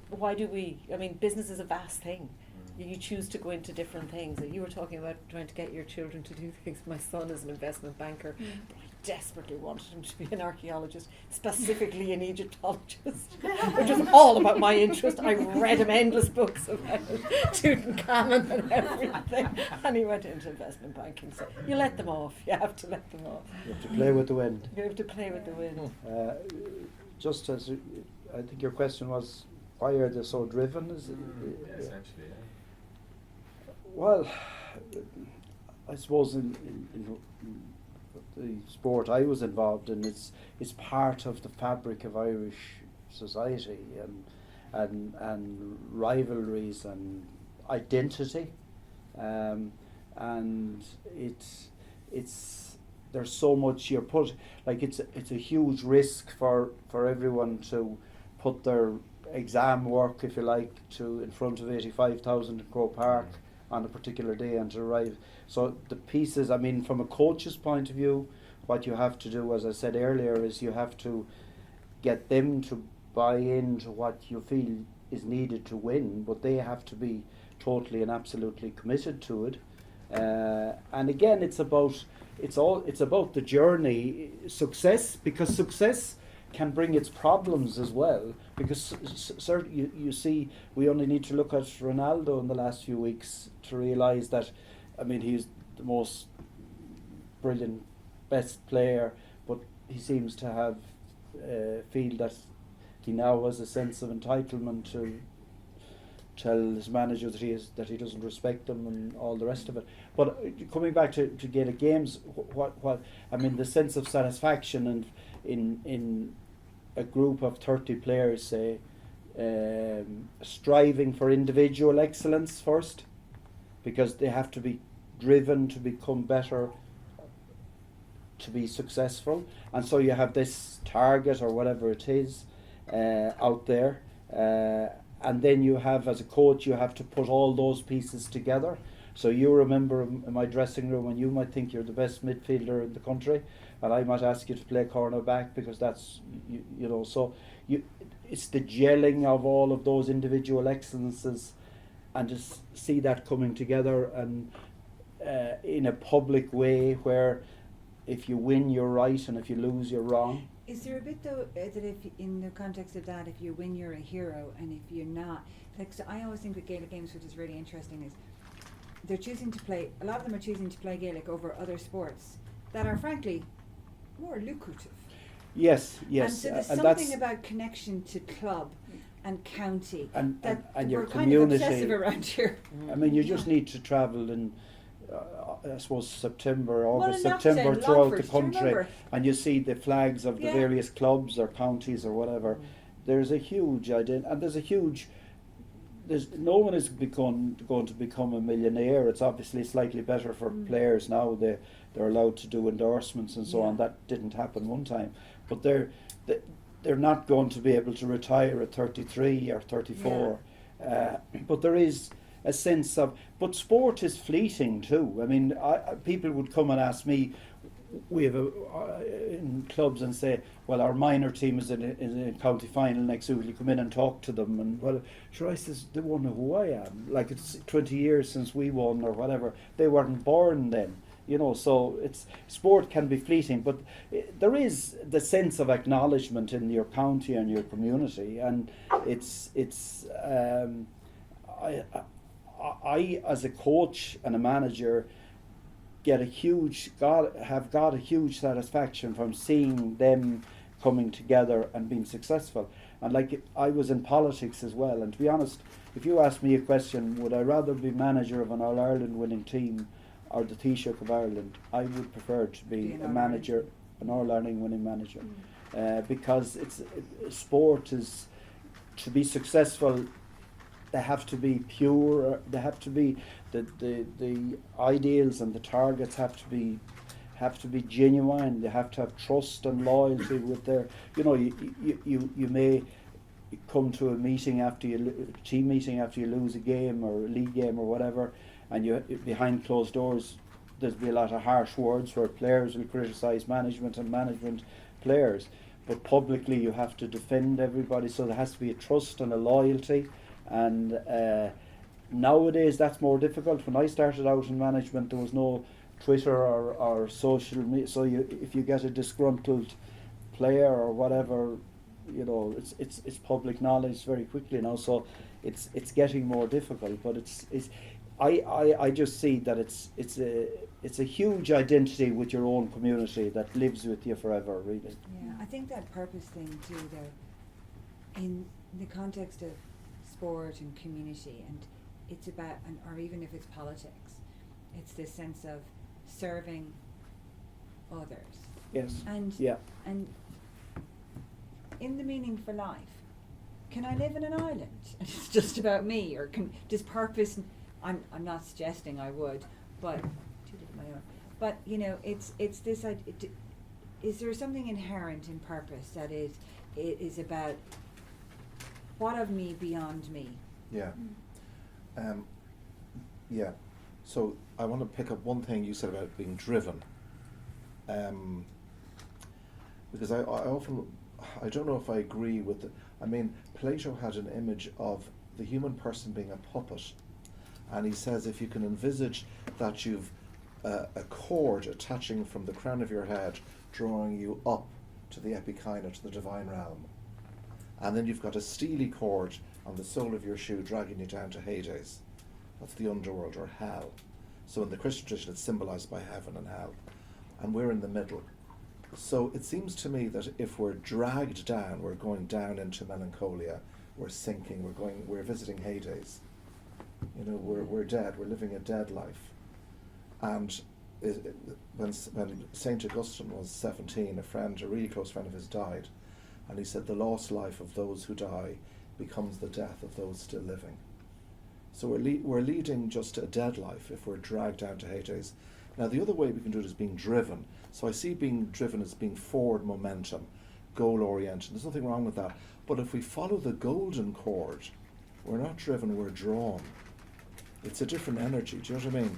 why do we? I mean, business is a vast thing. You choose to go into different things. You were talking about trying to get your children to do things. My son is an investment banker, but I desperately wanted him to be an archaeologist, specifically an Egyptologist, which was all about my interest. I read him endless books about Tutankhamun and everything, and he went into investment banking. So you let them off. You have to let them off. You have to play with the wind. You have to play with the wind. Just as I think your question was, why are they so driven? Is it, Essentially, yeah. Well, I suppose in the sport I was involved in, it's part of the fabric of Irish society, and rivalries and identity, and it's there's so much you're put, like it's a huge risk for everyone to put their exam work, if you like, to in front of 85,000 in Croke Park on a particular day and to arrive. So the pieces, I mean, from a coach's point of view, what you have to do, as I said earlier, is you have to get them to buy into what you feel is needed to win, but they have to be totally and absolutely committed to it. And again, it's about the journey, success, because success can bring its problems as well, because certainly you see, we only need to look at Ronaldo in the last few weeks to realise that, I mean, he's the most brilliant, best player, but he seems to have feel that he now has a sense of entitlement to tell his manager that he doesn't respect them and all the rest of it. But coming back to Gaelic games, what I mean, the sense of satisfaction and in a group of 30 players, say, striving for individual excellence first, because they have to be driven to become better, to be successful, and so you have this target or whatever it is out there, and then you have, as a coach, you have to put all those pieces together. So you remember in my dressing room, and you might think you're the best midfielder in the country, and I might ask you to play corner back because that's you know. So it's the gelling of all of those individual excellences, and just see that coming together, and in a public way where if you win you're right and if you lose you're wrong. Is there a bit though that if in the context of that, if you win you're a hero, and if you're not, like, so I always think with Gaelic games, which is really interesting, is they're choosing to play, a lot of them are choosing to play Gaelic over other sports that are frankly more lucrative. Yes. And so there's something about connection to club and county and your we're kind of community. obsessive around here. I mean, you just need to travel in I suppose September, August, Well, September Knockton, throughout Longford, the country, remember? and you see the flags of the Yeah. various clubs or counties or whatever. There's a huge idea, and there's no one is going to become a millionaire. It's obviously slightly better for players now. They're allowed to do endorsements and so on. That didn't happen one time, but they're not going to be able to retire at 33 or 34. But there is a sense of, but sport is fleeting too. I mean, people would come and ask me, we have in clubs and say, well, our minor team is in a county final next week, will you come in and talk to them? And well, sure, I says, they won't know who I am. Like, it's 20 years since we won or whatever. They weren't born then, you know. So sport can be fleeting, but there is the sense of acknowledgement in your county and your community, and I as a coach and a manager have got a huge satisfaction from seeing them coming together and being successful. And like, I was in politics as well, and to be honest, if you ask me a question, would I rather be manager of an All-Ireland winning team or the Taoiseach of Ireland, I would prefer to be a manager, an All-Ireland winning manager, because sport is, to be successful, they have to be pure. They have to be the ideals and the targets have to be genuine. They have to have trust and loyalty with their. You know, you may come to a meeting team meeting after you lose a game or a league game or whatever, and you behind closed doors, there'll be a lot of harsh words where players will criticise management and management players, but publicly you have to defend everybody. So there has to be a trust and a loyalty. And nowadays that's more difficult. When I started out in management, there was no Twitter or social media. So if you get a disgruntled player or whatever, you know, it's public knowledge very quickly now. So it's getting more difficult. But I just see that it's a huge identity with your own community that lives with you forever, really. Yeah, I think that purpose thing too, though, in the context of sport and community, and it's about, or even if it's politics, it's this sense of serving others. Yes. And and in the meaning for life, can I live in an island and it's just about me, or does purpose? I'm not suggesting I would, but to live my own. But you know, it's this. Is there something inherent in purpose that it is about? What of me beyond me? Yeah. Yeah. So I want to pick up one thing you said about being driven. Because I don't know if I agree with it. I mean, Plato had an image of the human person being a puppet. And he says if you can envisage that you've a cord attaching from the crown of your head, drawing you up to the epikina, to the divine realm. And then you've got a steely cord on the sole of your shoe dragging you down to Hades. That's the underworld, or hell. So in the Christian tradition, it's symbolized by heaven and hell. And we're in the middle. So it seems to me that if we're dragged down, we're going down into melancholia, we're sinking, we're visiting Hades. You know, we're dead, we're living a dead life. And when St. Augustine was 17, a really close friend of his died. And he said, the lost life of those who die becomes the death of those still living. So we're leading just a dead life if we're dragged down to Hades. Now, the other way we can do it is being driven. So I see being driven as being forward momentum, goal-oriented. There's nothing wrong with that. But if we follow the golden cord, we're not driven, we're drawn. It's a different energy, do you know what I mean?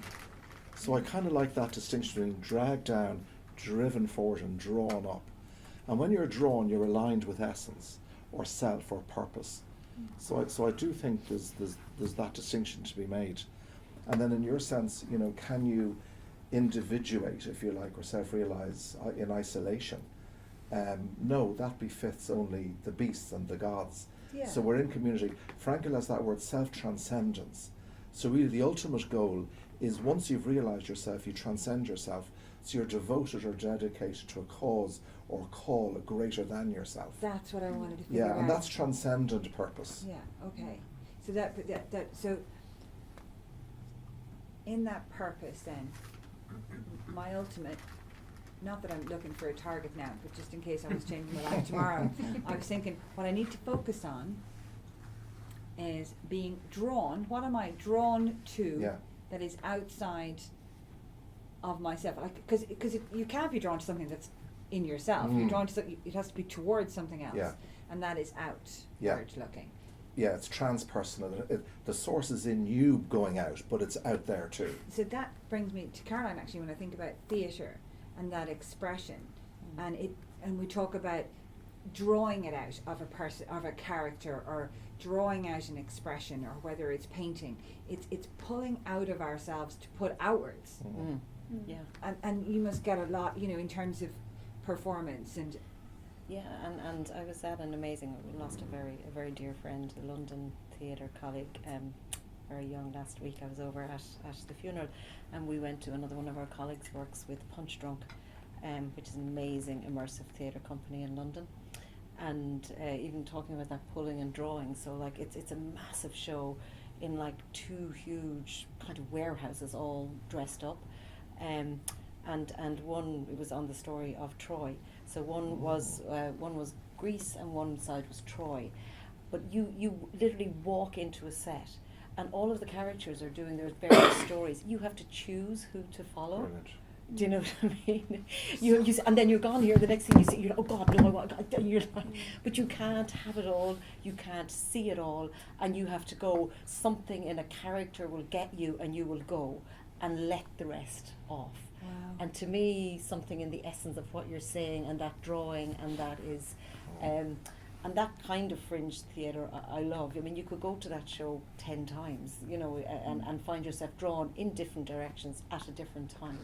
So I kind of like that distinction between dragged down, driven forward, and drawn up. And when you're drawn, you're aligned with essence, or self, or purpose. So I do think there's that distinction to be made. And then in your sense, you know, can you individuate, if you like, or self-realize in isolation? No, that befits only the beasts and the gods. Yeah. So we're in community. Frankel has that word self-transcendence. So really the ultimate goal is once you've realized yourself, you transcend yourself. So you're devoted or dedicated to a cause or call greater than yourself. That's what I wanted to figure out. Yeah, and that's transcendent purpose. Yeah, okay. So so in that purpose then, my ultimate, not that I'm looking for a target now, but just in case I was changing my life tomorrow, I was thinking what I need to focus on is being drawn. What am I drawn to that is outside of myself? Like, because you can't be drawn to something that's in yourself. You're drawn to something. It has to be towards something else, and that is outward looking. Yeah, it's transpersonal. The source is in you going out, but it's out there too. So that brings me to Caroline, actually, when I think about theatre and that expression, and we talk about drawing it out of a person, of a character, or drawing out an expression, or whether it's painting. It's pulling out of ourselves to put outwards. Yeah. And you must get a lot, in terms of performance and. Yeah, and I was at an amazing. We lost a very dear friend, a London theatre colleague, very young last week. I was over at the funeral, and we went to another one of our colleagues works with Punch Drunk, which is an amazing immersive theatre company in London, and even talking about that pulling and drawing. So like it's a massive show in like 2 huge kind of warehouses all dressed up, and one, it was on the story of Troy. So one was Greece and one side was Troy, but you literally walk into a set, and all of the characters are doing their various stories. You have to choose who to follow. Brilliant. Do you know what I mean? You and then you're gone here. The next thing you see, you're like, oh God, no, I want. You're like, but you can't have it all. You can't see it all, and you have to go. Something in a character will get you, and you will go, and let the rest off. Wow. And to me, something in the essence of what you're saying, and that drawing, and that is, and that kind of fringe theatre I love. I mean, you could go to that show 10 times, and find yourself drawn in different directions at a different time.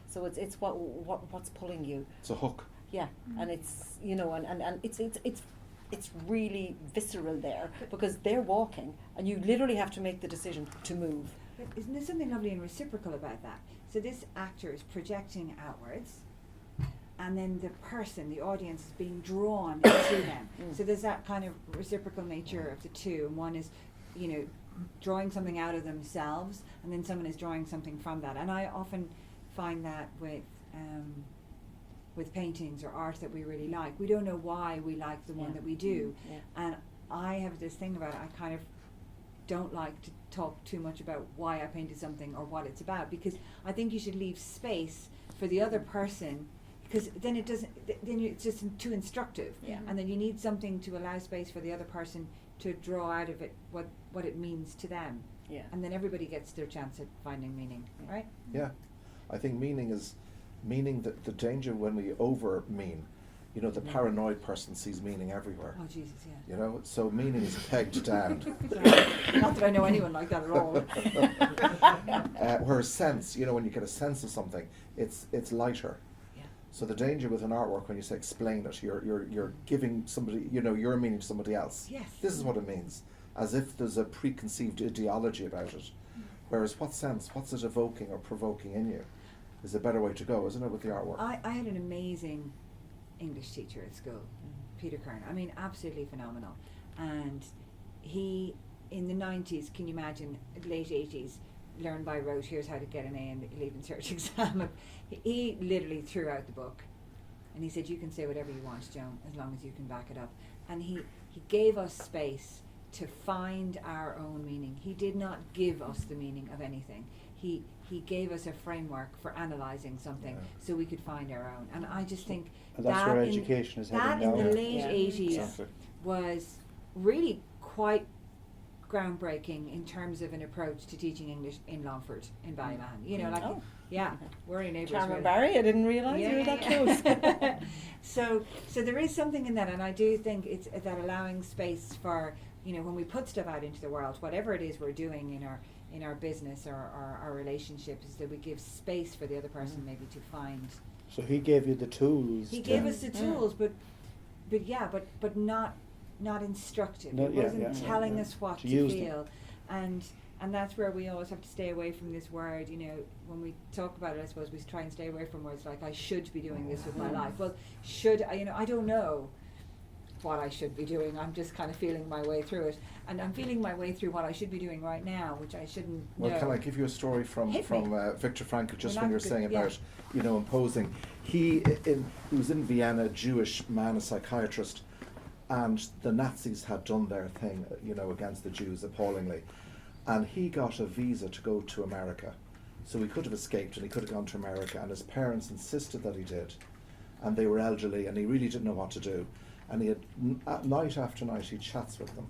So it's what's pulling you. It's a hook. Yeah, and it's and it's really visceral there, because they're walking, and you literally have to make the decision to move. But isn't there something lovely and reciprocal about that? So this actor is projecting outwards, and then the person, the audience, is being drawn to them. So there's that kind of reciprocal nature of the two. And one is, drawing something out of themselves, and then someone is drawing something from that. And I often find that with paintings or art that we really like. We don't know why we like the one that we do. Yeah. And I have this thing about it. I kind of don't like to talk too much about why I painted something or what it's about, because I think you should leave space for the other person, because then it doesn't. Then it's just too instructive. Yeah. And then you need something to allow space for the other person to draw out of it what it means to them. Yeah. And then everybody gets their chance at finding meaning, right? Yeah, I think meaning that the danger when we over mean. The paranoid person sees meaning everywhere. Oh Jesus, yeah. So meaning is pegged down. Not that I know anyone like that at all. Whereas sense, when you get a sense of something, it's lighter. Yeah. So the danger with an artwork, when you say explain it, you're giving somebody, your meaning to somebody else. Yes. This is what it means, as if there's a preconceived ideology about it. Whereas what sense, what's it evoking or provoking in you, is a better way to go, isn't it, with the artwork? I had an amazing English teacher at school, Peter Kern. I mean, absolutely phenomenal. And he, in the 90s, can you imagine, late 80s, learn by rote, here's how to get an A in the Leaving Cert exam. He literally threw out the book. And he said, you can say whatever you want, Joan, as long as you can back it up. And he gave us space to find our own meaning. He did not give us the meaning of anything. He gave us a framework for analysing something so we could find our own. And I just think and that's where education is heading now. That in the late 80s Exactly. was really quite groundbreaking in terms of an approach to teaching English in Longford, in Ballymahan. We're in neighbours. Charmin Barry, I didn't realise you were that close. So there is something in that, and I do think it's that allowing space for, when we put stuff out into the world, whatever it is we're doing in our business or our relationships, is that we give space for the other person maybe to find. So he gave you the tools. He gave us the tools, but not instructive. It wasn't telling us what to feel, and that's where we always have to stay away from this word. When we talk about it, I suppose we try and stay away from words like I should be doing this with my life. Well, should I? I don't know what I should be doing. I'm just kind of feeling my way through it, and I'm feeling my way through what I should be doing right now, which I shouldn't know. Can I give you a story from Viktor Frankl, just when you're saying about imposing? He was in Vienna, Jewish man, a psychiatrist, and the Nazis had done their thing, against the Jews appallingly, and he got a visa to go to America, so he could have escaped and he could have gone to America, and his parents insisted that he did, and they were elderly and he really didn't know what to do. And he had, night after night, he chats with them.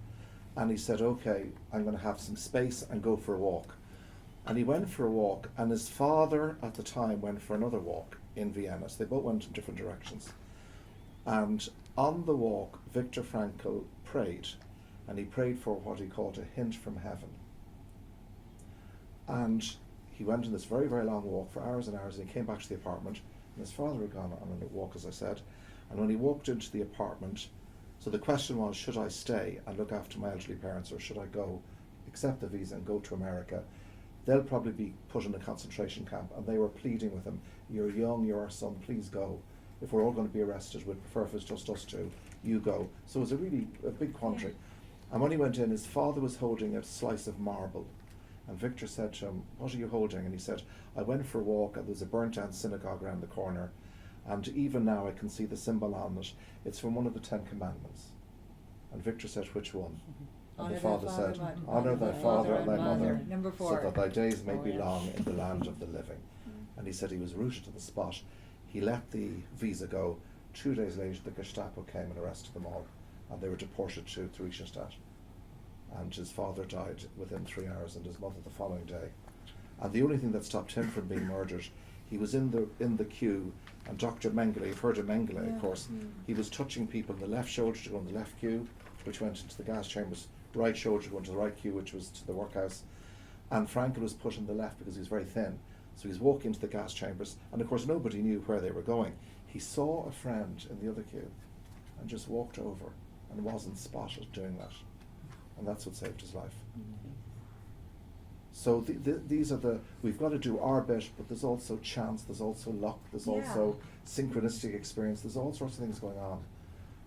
And he said, okay, I'm going to have some space and go for a walk. And he went for a walk, and his father at the time went for another walk in Vienna. So they both went in different directions. And on the walk, Viktor Frankl prayed, and he prayed for what he called a hint from heaven. And he went on this very, very long walk for hours and hours, and he came back to the apartment, and his father had gone on a walk, as I said. And when he walked into the apartment, so the question was, should I stay and look after my elderly parents, or should I go, accept the visa and go to America? They'll probably be put in a concentration camp, and they were pleading with him, you're young, you're our son, please go. If we're all going to be arrested, we'd prefer if it's just us two, you go. So it was a big quandary. Yeah. And when he went in, his father was holding a slice of marble. And Victor said to him, what are you holding? And he said, I went for a walk, and there's a burnt down synagogue around the corner, and even now I can see the symbol on it. It's from one of the 10 Commandments. And Victor said, which one? And the father said, honour thy father and thy mother, Number 4. so that thy days may be long in the land of the living. And he said he was rooted to the spot. He let the visa go. 2 days later, the Gestapo came and arrested them all, and they were deported to Theresienstadt. And his father died within 3 hours, and his mother the following day. And the only thing that stopped him from being murdered, he was in the queue, and Dr. Mengele, you've heard of Mengele, of course, he was touching people in the left shoulder to go in the left queue, which went into the gas chambers, right shoulder to go into the right queue, which was to the workhouse. And Frankl was put in the left because he was very thin. So he was walking into the gas chambers, and of course nobody knew where they were going. He saw a friend in the other queue and just walked over and wasn't spotted doing that. And that's what saved his life. Mm-hmm. So these are we've got to do our bit, but there's also chance, there's also luck, there's also synchronistic experience, there's all sorts of things going on,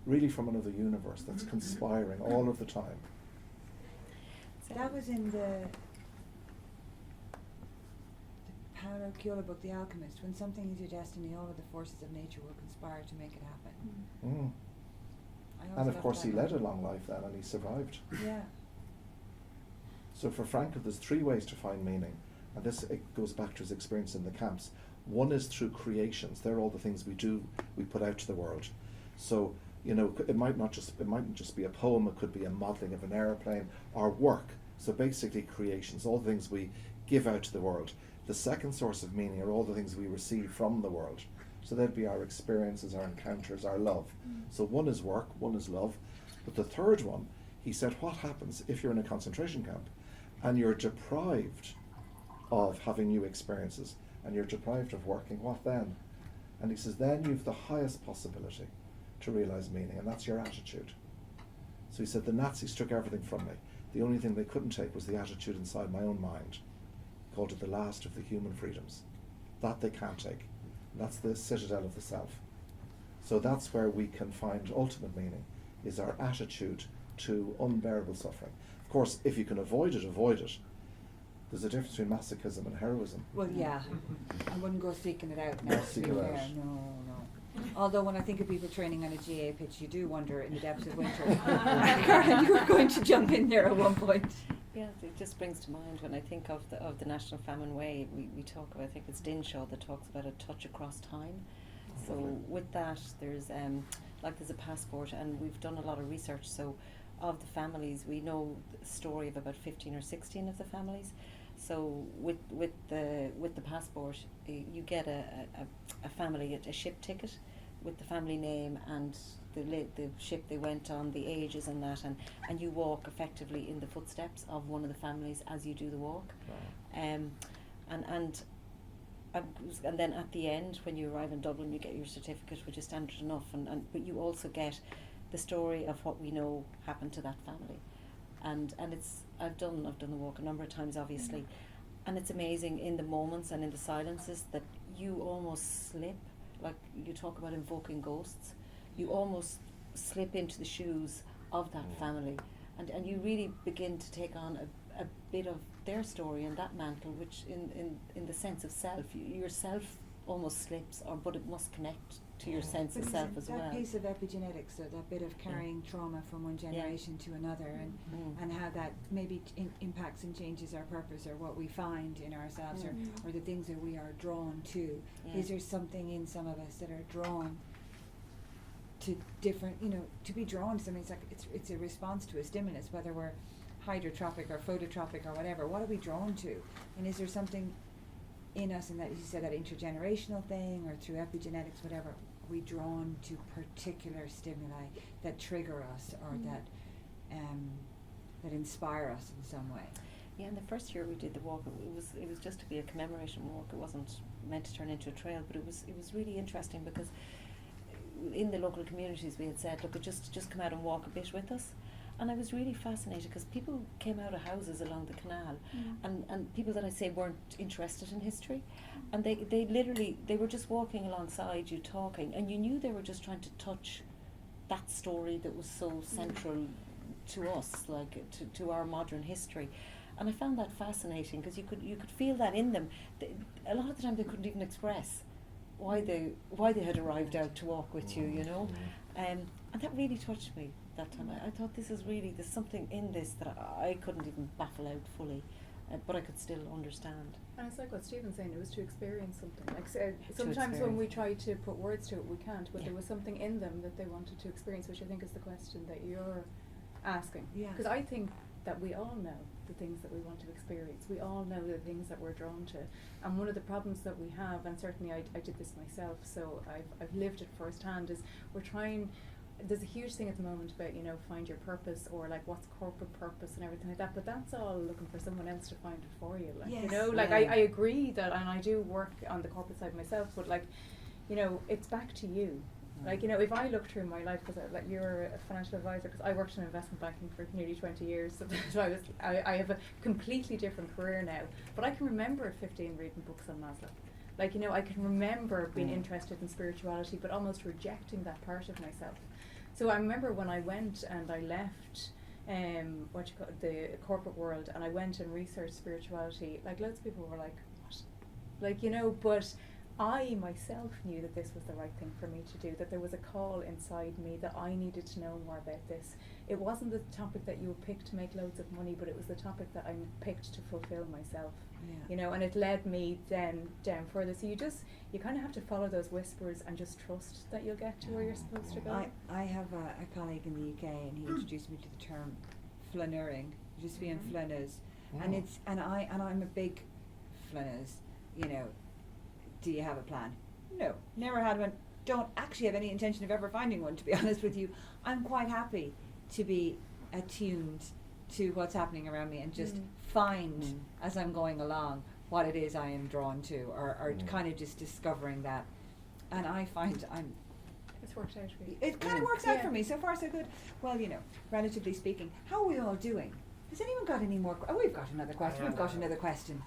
really from another universe that's conspiring all of the time. That was in the Paulo Coelho book, The Alchemist. When something is your destiny, all of the forces of nature will conspire to make it happen. And of course he led a long life then, and he survived. Yeah. So for Frankl, there's 3 ways to find meaning, and it goes back to his experience in the camps. One is through creations. They're all the things we put out to the world. So, it mightn't just be a poem, it could be a modelling of an aeroplane, or work. So basically creations, all the things we give out to the world. The second source of meaning are all the things we receive from the world. So that'd be our experiences, our encounters, our love. So one is work, one is love. But the third one, he said, what happens if you're in a concentration camp and you're deprived of having new experiences and you're deprived of working, what then? And he says, then you've the highest possibility to realise meaning, and that's your attitude. So he said, the Nazis took everything from me. The only thing they couldn't take was the attitude inside my own mind. He called it the last of the human freedoms. That they can't take. That's the citadel of the self. So that's where we can find ultimate meaning, is our attitude to unbearable suffering. Of course, if you can avoid it, avoid it. There's a difference between masochism and heroism. Well, yeah. I wouldn't go seeking it out now, to be fair. No. Although when I think of people training on a GA pitch, you do wonder in the depths of winter. Caroilin, you were going to jump in there at one point. Yeah, it just brings to mind when I think of the National Famine Way, we talk about, I think it's Dinshaw that talks about a touch across time. So with that, there's there's a passport, and we've done a lot of research. So of the families, we know the story of about 15 or 16 of the families. So with the passport, you get a family, a ship ticket with the family name and the ship they went on, the ages and that, and you walk effectively in the footsteps of one of the families as you do the walk. Wow. And then at the end, when you arrive in Dublin, you get your certificate, which is standard enough, but you also get the story of what we know happened to that family. And it's I've done the walk a number of times, obviously, and it's amazing in the moments and in the silences that you almost slip, like you talk about invoking ghosts, you almost slip into the shoes of that family, and you really begin to take on a bit of their story and that mantle, which in the sense of self, yourself almost slips, but it must connect to your sense of self as well. That piece of epigenetics, so that bit of carrying trauma from one generation to another, and how that maybe impacts and changes our purpose, or what we find in ourselves, or the things that we are drawn to. Is there something in some of us that are drawn to different, to be drawn to something? It's a response to a stimulus, whether we're hydrotropic or phototropic or whatever. What are we drawn to? And is there something in us, and that, as you said, that intergenerational thing, or through epigenetics, whatever, are we drawn to particular stimuli that trigger us, or that inspire us in some way? Yeah, and the first year we did the walk, it was just to be a commemoration walk. It wasn't meant to turn into a trail, but it was really interesting because in the local communities we had said, look, just come out and walk a bit with us. And I was really fascinated because people came out of houses along the canal, and people that I say weren't interested in history, and they literally, they were just walking alongside you talking, and you knew they were just trying to touch that story that was so central to us, like to our modern history. And I found that fascinating because you could feel that in them. A lot of the time they couldn't even express why they had arrived out to walk with you, you know, and that really touched me that time. I thought there's something in this that I couldn't even baffle out fully, but I could still understand. And it's like what Stephen's saying, it was to experience something. Like sometimes when we try to put words to it, we can't, but there was something in them that they wanted to experience, which I think is the question that you're asking. Yeah. Because I think that we all know the things that we want to experience. We all know the things that we're drawn to. And one of the problems that we have, and certainly I did this myself, so I've lived it firsthand, is we're trying, there's a huge thing at the moment about, you know, find your purpose, or like what's corporate purpose and everything like that, but that's all looking for someone else to find it for you. Like, you know, like I agree that, and I do work on the corporate side myself, but like, you know, it's back to you. Like, you know, if I look through my life, because like you're a financial advisor, because I worked in investment banking for nearly 20 years, so I have a completely different career now. But I can remember at 15 reading books on Maslow. Like, you know, I can remember being interested in spirituality, but almost rejecting that part of myself. So I remember when I went and I left the corporate world, and I went and researched spirituality, like loads of people were like, what? Like, you know, but I myself knew that this was the right thing for me to do, that there was a call inside me that I needed to know more about this. It wasn't the topic that you would pick to make loads of money, but it was the topic that I picked to fulfill myself. Yeah. You know, and it led me then down further. So you kind of have to follow those whispers and just trust that you'll get to where you're supposed to go. I have a colleague in the UK, and he introduced me to the term flaneuring, just being flaneuse, and I'm a big flaneuse. You know, do you have a plan? No, never had one. Don't actually have any intention of ever finding one, to be honest with you. I'm quite happy to be attuned to what's happening around me and just find as I'm going along what it is I am drawn to, or kind of just discovering that. And I find It's worked out for you. it kind of works out for me. So far so good. Well, you know, relatively speaking, how are we all doing? Has anyone got any more? Oh, we've got another question. We've got another question.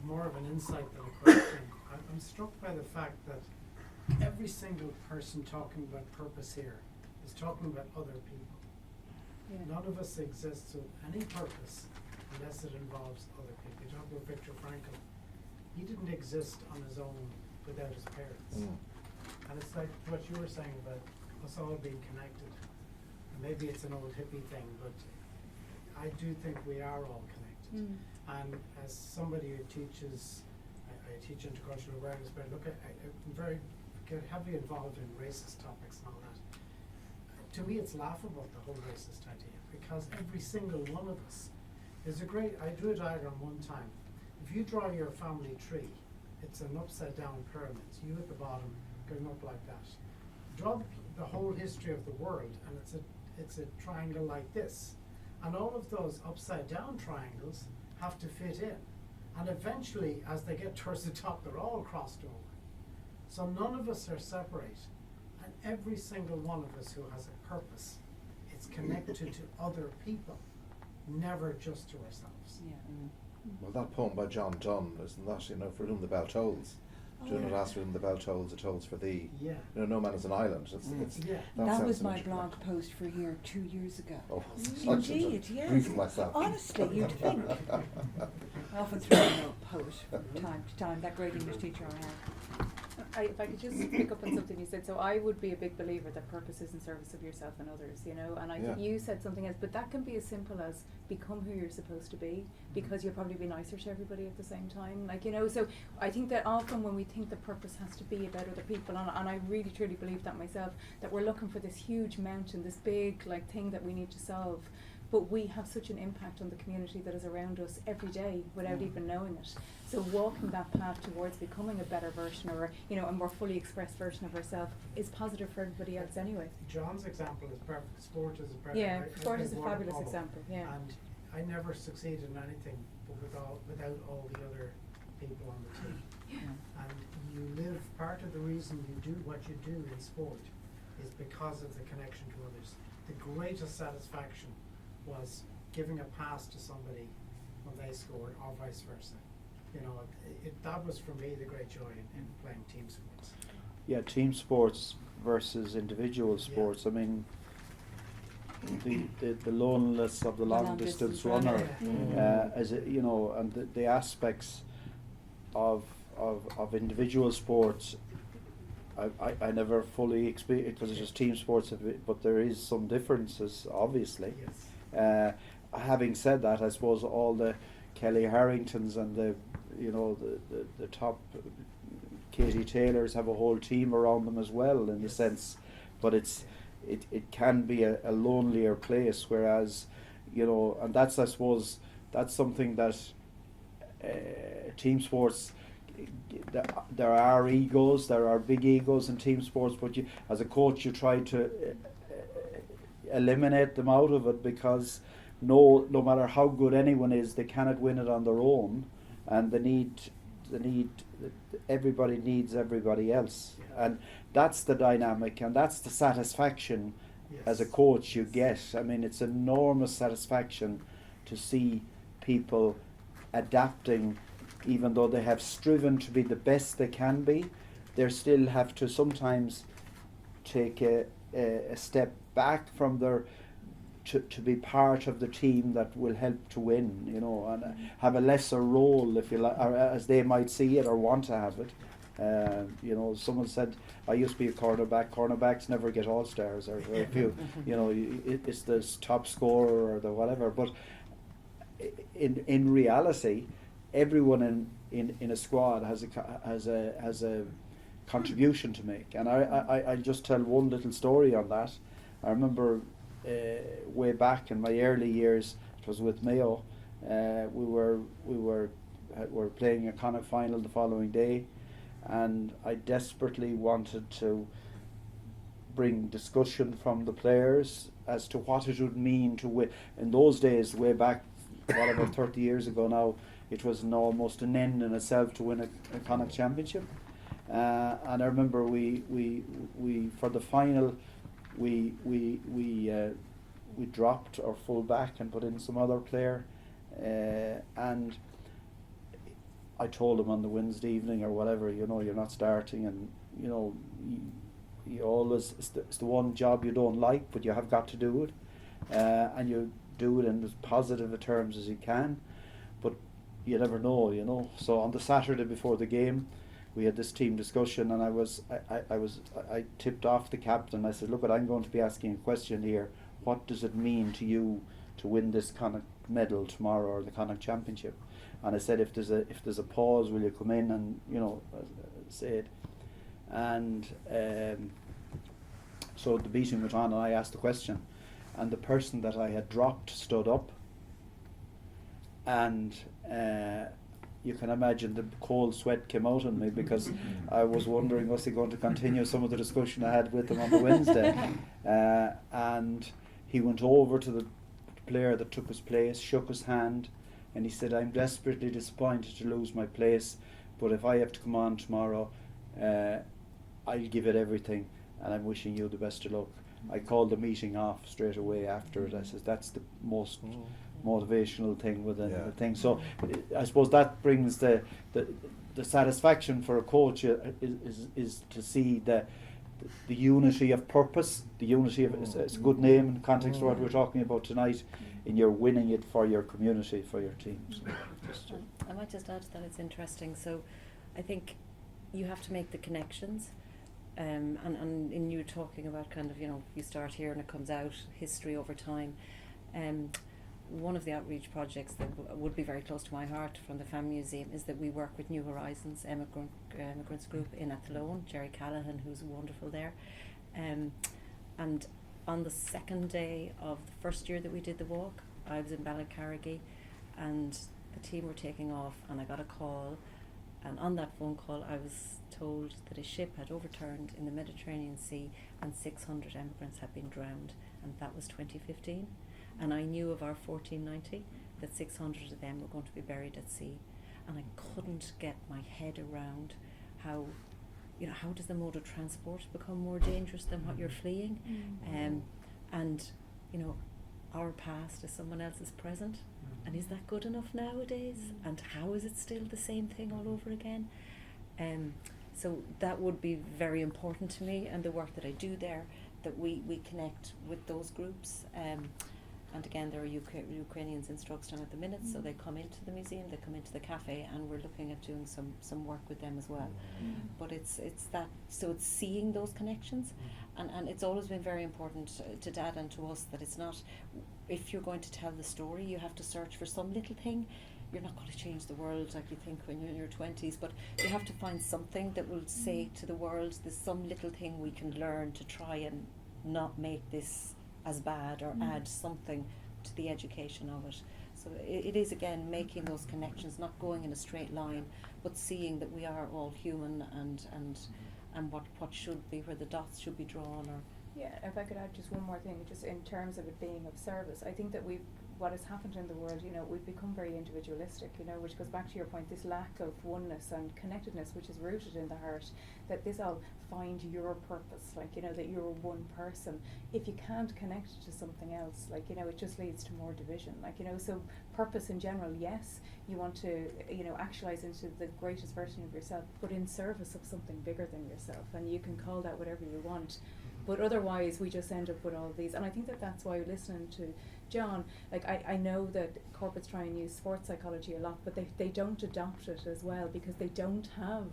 More of an insight than a question. I'm struck by the fact that every single person talking about purpose here is talking about other people. Yeah. None of us exists with any purpose unless it involves other people. You talk about Viktor Frankl. He didn't exist on his own without his parents. And it's like what you were saying about us all being connected. And maybe it's an old hippie thing, but I do think we are all connected. And as somebody who teaches, I teach intercultural awareness, but I'm get heavily involved in racist topics and all that. To me, it's laughable, the whole racist idea, because every single one of us is I drew a diagram one time. If you draw your family tree, it's an upside down pyramid, you at the bottom going up like that. Draw the whole history of the world, and it's a triangle like this. And all of those upside down triangles have to fit in. And eventually, as they get towards the top, they're all crossed over. So none of us are separate. And every single one of us who has a purpose, it's connected to other people, never just to ourselves. Yeah. Well, that poem by John Donne, isn't that, you know, for whom the bell tolls? Do not ask for whom the bell tolls, it tolls for thee. Yeah. You know, no man is an island. That was my blog post for here 2 years ago. Oh, indeed, yes. Brief myself. Honestly, you'd think. I often throw in a poet from time to time, that great English teacher I had. If I could just pick up on something you said, so I would be a big believer that purpose is in service of yourself and others, you know, and I think you said something else, but that can be as simple as become who you're supposed to be, because you'll probably be nicer to everybody at the same time, like, you know, so I think that often when we think the purpose has to be about other people, and I really truly believe that myself, that we're looking for this huge mountain, this big like thing that we need to solve, but we have such an impact on the community that is around us every day without even knowing it. So walking that path towards becoming a better version, or a more fully expressed version of ourselves, is positive for everybody else anyway. John's example is perfect. Sport is a perfect. Yeah, I sport played is a water fabulous polo, example. Yeah. And I never succeeded in anything, but without all the other people on the team. Yeah. And you live, part of the reason you do what you do in sport is because of the connection to others. The greatest satisfaction was giving a pass to somebody when they scored, or vice versa. That was for me the great joy in playing team sports. Yeah, team sports versus individual sports. I mean, the loneliness of the long distance runner, as it, and the aspects of individual sports, I never fully experienced, because it's just team sports, but there is some differences, obviously. Yes. Having said that, I suppose all the Kelly Harringtons and the top Katie Taylors have a whole team around them as well, in the sense, but it can be a lonelier place, whereas, and that's, I suppose, that's something that team sports, there are egos, there are big egos in team sports, but as a coach you try to eliminate them out of it, because no matter how good anyone is, they cannot win it on their own, and everybody needs everybody else, and that's the dynamic, and that's the satisfaction as a coach you get. I mean, it's enormous satisfaction to see people adapting, even though they have striven to be the best they can be. They still have to sometimes take a step back from their to be part of the team that will help to win, and have a lesser role, if you like, or as they might see it or want to have it. Someone said, I used to be a cornerback. Cornerbacks never get all-stars, or very few. It's the top scorer or the whatever. But in reality, everyone in a squad has a contribution to make. And I'll just tell one little story on that. I remember way back in my early years, it was with Mayo. We were playing a Connacht final the following day, and I desperately wanted to bring discussion from the players as to what it would mean to win. In those days, way back, whatever, 30 years ago now, it was almost an end in itself to win a Connacht championship. And I remember we for the final, we dropped our full back and put in some other player, and I told him on the Wednesday evening or whatever, you're not starting, and you always, it's the one job you don't like, but you have got to do it, and you do it in as positive a terms as you can, but you never know. So on the Saturday before the game, we had this team discussion, and I tipped off the captain. I said, look, I'm going to be asking a question here. What does it mean to you to win this Connacht medal tomorrow, or the Connacht championship? And I said, if there's a pause, will you come in and say it? And so the meeting went on, and I asked the question, and the person that I had dropped stood up, and you can imagine the cold sweat came out on me, because I was wondering, was he going to continue some of the discussion I had with him on the Wednesday? And he went over to the player that took his place, shook his hand, and he said, I'm desperately disappointed to lose my place, but if I have to come on tomorrow, I'll give it everything, and I'm wishing you the best of luck. I called the meeting off straight away after it. I said, that's the most motivational thing within the thing. So I suppose that brings the satisfaction for a coach is to see the unity of purpose, the unity of, it's a good name in the context of what we're talking about tonight, and you're winning it for your community, for your team. So I might just add to that, it's interesting. So I think you have to make the connections, and in you talking about kind of, you start here and it comes out, history over time. One of the outreach projects that would be very close to my heart from the Famine Museum is that we work with New Horizons immigrants group in Athlone, Jerry Callahan, who's wonderful there, and on the second day of the first year that we did the walk, I was in Ballincarrigy and the team were taking off, and I got a call, and on that phone call I was told that a ship had overturned in the Mediterranean Sea and 600 emigrants had been drowned, and that was 2015. And I knew of our 1490 that 600 of them were going to be buried at sea, and I couldn't get my head around how, you know, how does the mode of transport become more dangerous than what you're fleeing? And you know, our past is someone else's present, and is that good enough nowadays? And how is it still the same thing all over again? So that would be very important to me, and the work that I do there, that we connect with those groups. And again, there are Ukrainians in Stroketown at the minute, so they come into the museum, they come into the cafe, and we're looking at doing some work with them as well. But it's that, so it's seeing those connections, and it's always been very important to Dad and to us that it's not, if you're going to tell the story, you have to search for some little thing. You're not going to change the world like you think when you're in your 20s, but you have to find something that will say to the world, there's some little thing we can learn to try and not make this as bad, or add something to the education of it. So it is again making those connections, not going in a straight line, but seeing that we are all human, and what should be, where the dots should be drawn. Or Yeah, if I could add just one more thing, just in terms of it being of service, I think that what has happened in the world, you know, we've become very individualistic, you know, which goes back to your point, this lack of oneness and connectedness, which is rooted in the heart, that this all find your purpose, like, you know, that you're one person. If you can't connect to something else, like, you know, it just leads to more division, like, you know, so purpose in general, yes, you want to, you know, actualize into the greatest version of yourself, but in service of something bigger than yourself, and you can call that whatever you want. But otherwise, we just end up with all these, and I think that that's why listening to John, like I know that corporates try and use sports psychology a lot, but they don't adopt it as well, because they don't have,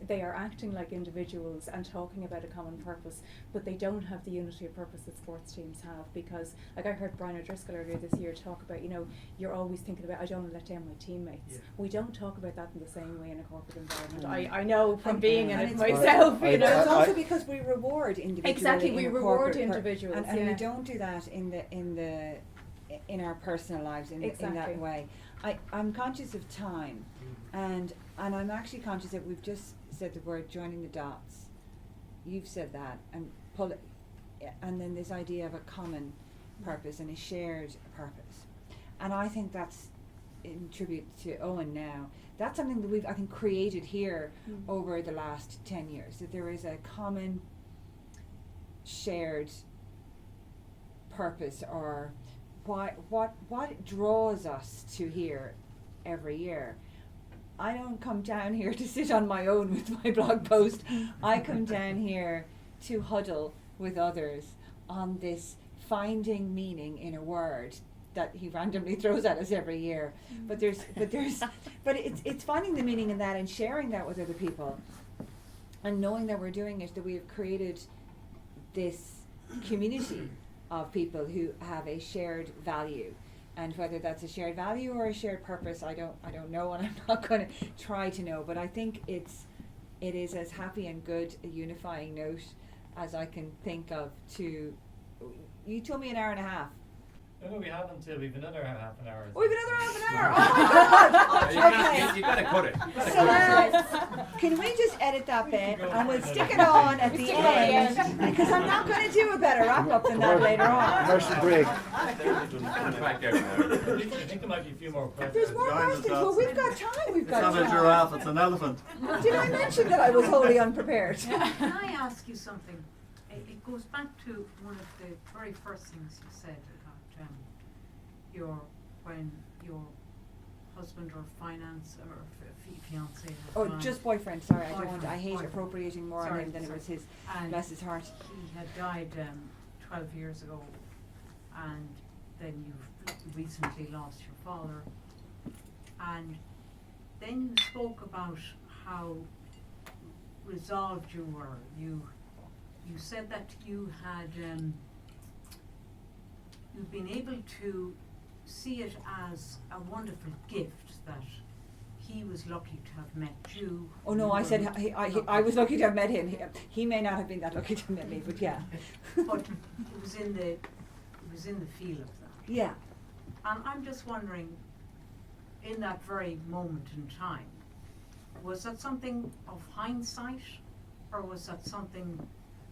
they are acting like individuals and talking about a common purpose, but they don't have the unity of purpose that sports teams have. Because like I heard Brian O'Driscoll earlier this year talk about, you know, you're always thinking about, I don't want to let down my teammates. Yeah. We don't talk about that in the same way in a corporate environment. I know from being in it myself, you know. It's also because we reward individuals. Exactly, we reward individuals, and we don't do that in our personal lives in that way. I'm conscious of time, and I'm actually conscious that we've just said the word joining the dots. You've said that, and pull it, and then this idea of a common purpose and a shared purpose. And I think that's, in tribute to Owen now, that's something that we've, I think, created here over the last 10 years, that there is a common shared purpose, or what draws us to here every year. I don't come down here to sit on my own with my blog post. I come down here to huddle with others on this finding meaning in a word that he randomly throws at us every year. But it's finding the meaning in that and sharing that with other people, and knowing that we're doing it, that we have created this community of people who have a shared value. And whether that's a shared value or a shared purpose, I don't know, and I'm not going to try to know. But I think it is as happy and good a unifying note as I can think of. You told me an hour and a half. No, we haven't. We've another half an hour. Oh, we've another half an hour. Oh my God! You gotta cut it. So can we just edit that bit and we'll stick it on at the end? Because I'm not going to do a better wrap up than that later on. Commercial break. I think there might be a few more questions. There's more questions. Well, we've got time. It's not a giraffe, it's an elephant. Did I mention that I was wholly unprepared? Can I ask you something? It goes back to one of the very first things you said about when your husband or finance or fiance. Oh, just boyfriend. Sorry, I hate appropriating more on him than it was his. Bless his heart. He had died 12 years ago, and then you recently lost your father, and then you spoke about how resolved you were. You said that you had you've been able to see it as a wonderful gift that he was lucky to have met you. Oh no, you I were said I was lucky to have met him. He may not have been that lucky to have met me, but yeah. But it was in the feel of that. Yeah. And I'm just wondering, in that very moment in time, was that something of hindsight, or was that something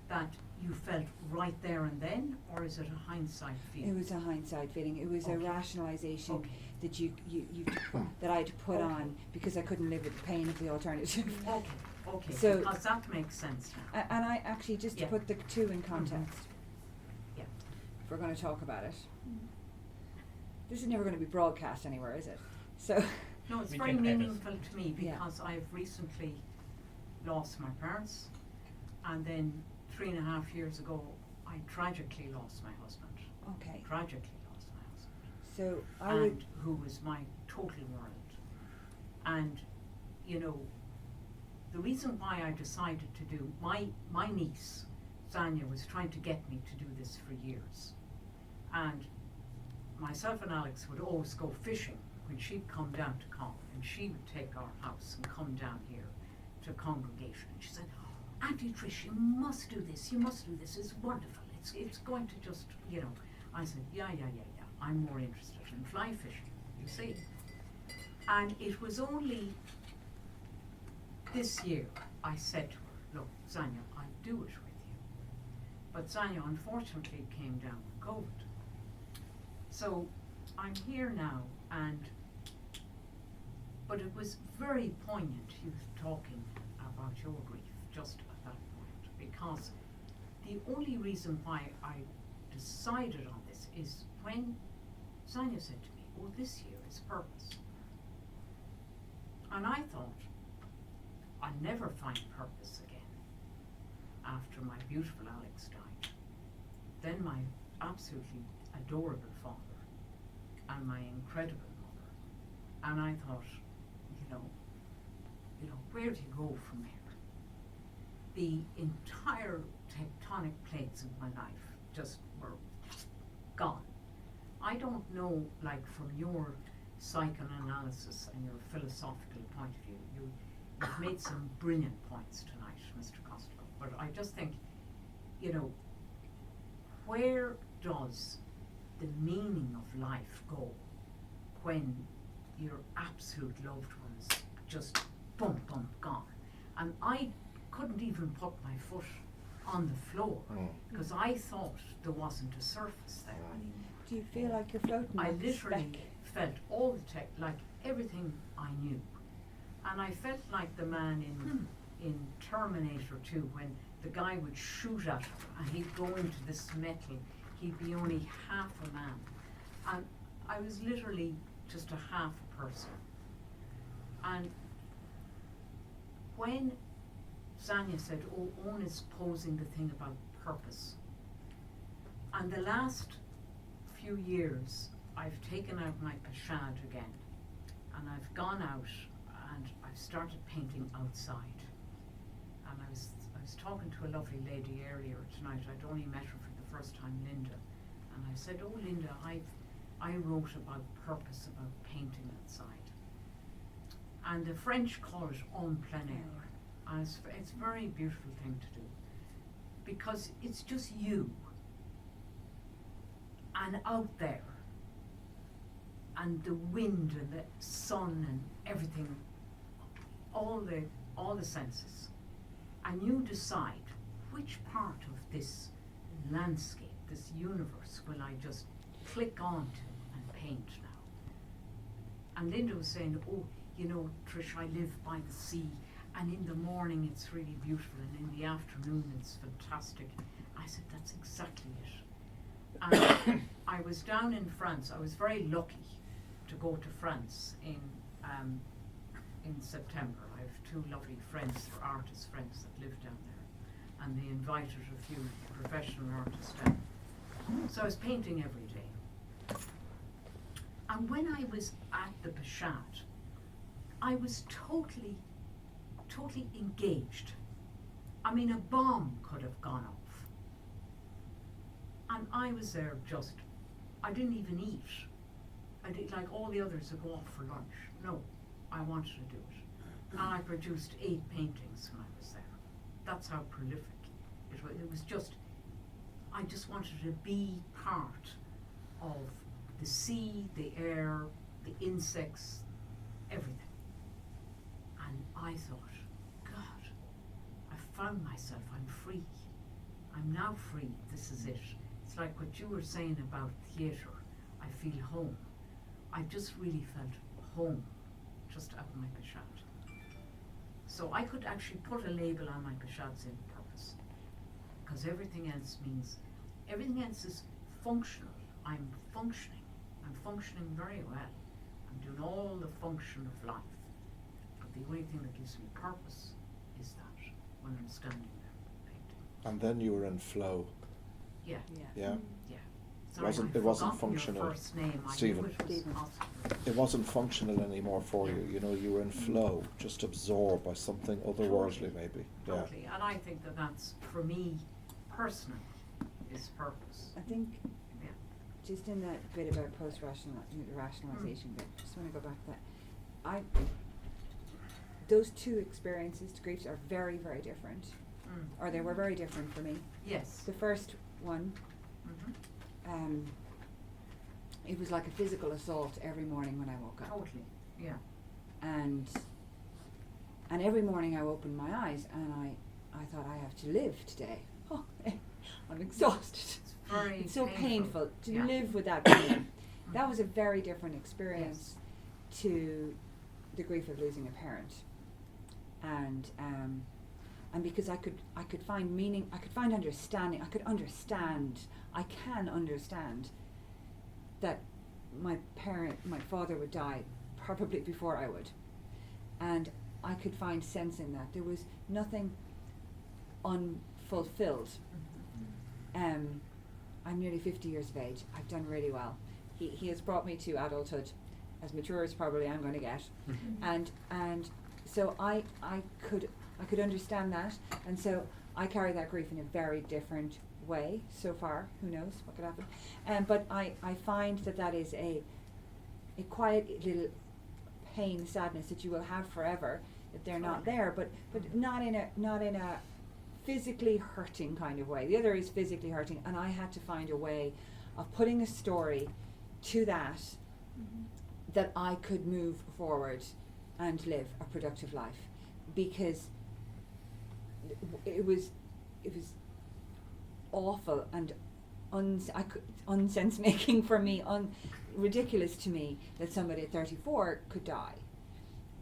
that you felt right there and then, or is it a hindsight feeling? It was a hindsight feeling. It was a Okay. rationalisation Okay. that you that I had to put Okay. on because I couldn't live with the pain of the alternative. Okay, So- because that makes sense now. And I actually, just to Yeah. put the two in context, Yeah. if we're going to talk about it, this is never going to be broadcast anywhere, is it? So, No, it's We very can edit. meaningful to me Yeah. because I've recently lost my parents, and then 3.5 years ago, I tragically lost my husband. okay. Tragically lost my husband. So I would. And who was my total world. And, you know, the reason why I decided to do, my niece, Zanya, was trying to get me to do this for years. And myself and Alex would always go fishing when she'd come down to Con, and she would take our house and come down here to congregation. And she said, Auntie Trish, you must do this, it's wonderful, it's going to just, you know. I said, yeah, I'm more interested in fly fishing, you see. And it was only this year I said to her, look, Zanya, I'll do it with you. But Zanya unfortunately came down with COVID. So I'm here now, but it was very poignant, you talking about your grief just at that point, because the only reason why I decided on this is when Zanya said to me, oh, this year is purpose. And I thought, I'll never find purpose again after my beautiful Alex died. Then my absolutely adorable father and my incredible mother. And I thought, you know, where do you go from here? The entire tectonic plates of my life just were gone. I don't know, like, from your psychoanalysis and your philosophical point of view, you've made some brilliant points tonight, Mr. Costello, but I just think, you know, where does the meaning of life go when your absolute loved ones just boom, gone? And I couldn't even put my foot on the floor because I thought there wasn't a surface there anymore. Do you feel like you're floating? I on this literally speck? felt all the like everything I knew. And I felt like the man in Terminator 2 when the guy would shoot at him and he'd go into this metal, he'd be only half a man. And I was literally just a half a person. And when Zanya said, oh, Owen is posing the thing about purpose. And the last few years, I've taken out my pashad again, and I've gone out and I've started painting outside. And I was talking to a lovely lady earlier tonight. I'd only met her for the first time, Linda, and I said, oh, Linda, I wrote about purpose, about painting outside. And the French call it en plein air. And it's a very beautiful thing to do, because it's just you and out there, and the wind and the sun and everything, all the senses, and you decide which part of this landscape, this universe, will I just click onto and paint now. And Linda was saying, oh, you know, Trish, I live by the sea, and in the morning it's really beautiful, and in the afternoon it's fantastic. I said, that's exactly it. And I was down in France. I was very lucky to go to France in September. I have two lovely friends, they're artist friends that live down there, and they invited a few professional artists down. So I was painting every day. And when I was at the Pashad, I was totally engaged. I mean, a bomb could have gone off. And I was there I didn't even eat. I did like all the others would go off for lunch. No, I wanted to do it. And I produced 8 paintings when I was there. That's how prolific it was. It was just, I just wanted to be part of the sea, the air, the insects, everything. And I thought, God, I found myself, I'm free. I'm now free, this is it. It's like what you were saying about theatre. I feel home. I just really felt home, just at my Bashad. So I could actually put a label on my Bashads in purpose. Because everything else is functional. I'm functioning very well. I'm doing all the function of life. But the only thing that gives me purpose is that, when I'm standing there painting. And then you were in flow. Yeah. Yeah. Yeah. It wasn't functional, Your first name. Stephen. I knew it was possible. It wasn't functional anymore for you. You know, you were in flow, just absorbed by something otherworldly, maybe. Yeah. Totally. And I think that that's, for me, personally, is purpose. I think Yeah. just in that bit about rationalization bit, just want to go back to that. Those two experiences, the griefs, are very, very different. Or they were very different for me. Yes. The first one, it was like a physical assault every morning when I woke up. Totally. Yeah. And every morning I opened my eyes and I thought, I have to live today. Oh, I'm exhausted. It's so painful to live with that pain. That was a very different experience to the grief of losing a parent. And because I could find meaning, I could find understanding, I can understand that my father would die probably before I would. And I could find sense in that. There was nothing unfulfilled. I'm nearly 50 years of age. I've done really well. He has brought me to adulthood, as mature as probably I'm going to get. And so I could understand that, and so I carry that grief in a very different way so far. Who knows what could happen? But I find that is a quiet little pain, sadness that you will have forever, that they're not there, but not in a physically hurting kind of way. The other is physically hurting, and I had to find a way of putting a story to that that I could move forward and live a productive life, because it was awful and unsense making for me, ridiculous to me that somebody at 34 could die,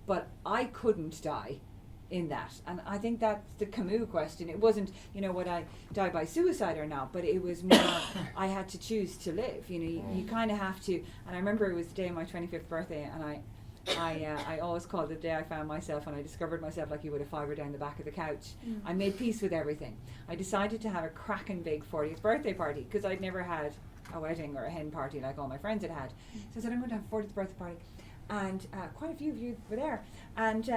but I couldn't die in that. And I think that's the Camus question. It wasn't, would I die by suicide or not, but it was more I had to choose to live. You kind of have to. And I remember it was the day of my 25th birthday, and I always called it the day I found myself, and I discovered myself like you would a fibre down the back of the couch. I made peace with everything. I decided to have a cracking big 40th birthday party, because I'd never had a wedding or a hen party like all my friends had had. So I said, I'm going to have a 40th birthday party. And quite a few of you were there. And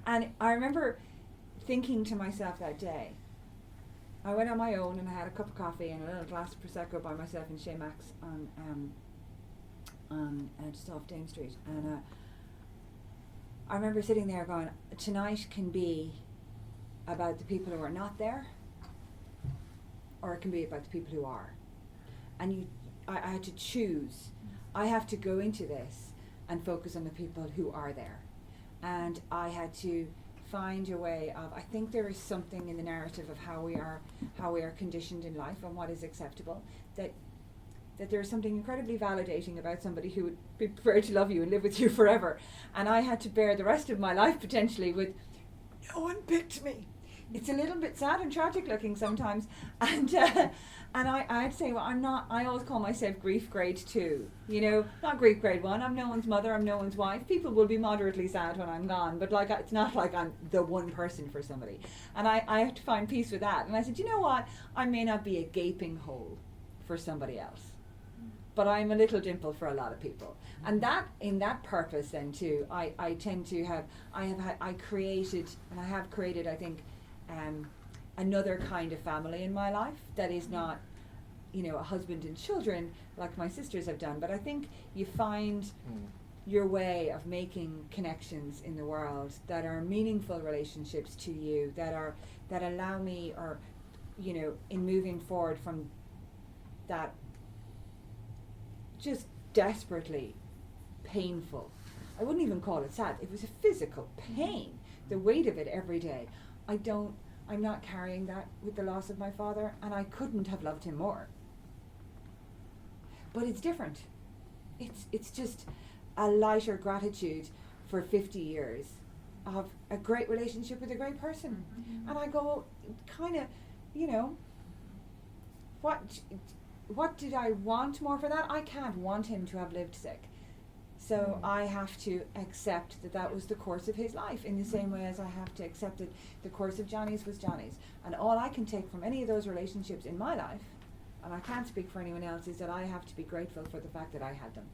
I remember thinking to myself that day, I went on my own and I had a cup of coffee and a little glass of Prosecco by myself in Chez Max on just off Dame Street. And I remember sitting there going, tonight can be about the people who are not there, or it can be about the people who are. And I had to choose. I have to go into this and focus on the people who are there. And I had to find a way of, I think there is something in the narrative of how we are conditioned in life and what is acceptable, that there is something incredibly validating about somebody who would be prepared to love you and live with you forever. And I had to bear the rest of my life potentially with, no one picked me. It's a little bit sad and tragic looking sometimes. And I'd say, well, I'm not, I always call myself grief grade 2, not grief grade 1. I'm no one's mother, I'm no one's wife. People will be moderately sad when I'm gone, but it's not like I'm the one person for somebody. And I have to find peace with that. And I said, you know what? I may not be a gaping hole for somebody else, but I'm a little dimple for a lot of people. And that, in that purpose then too, I tend to have, I created, I think, another kind of family in my life that is not, a husband and children like my sisters have done. But I think you find your way of making connections in the world that are meaningful relationships to you, that allow me, or in moving forward from that just desperately painful. I wouldn't even call it sad. It was a physical pain, the weight of it every day. I'm not carrying that with the loss of my father, and I couldn't have loved him more. But it's different. It's just a lighter gratitude for 50 years of a great relationship with a great person. And I go, kind of, what did I want more for that? I can't want him to have lived sick. So I have to accept that was the course of his life, in the same way as I have to accept that the course of Johnny's was Johnny's. And all I can take from any of those relationships in my life, and I can't speak for anyone else, is that I have to be grateful for the fact that I had them.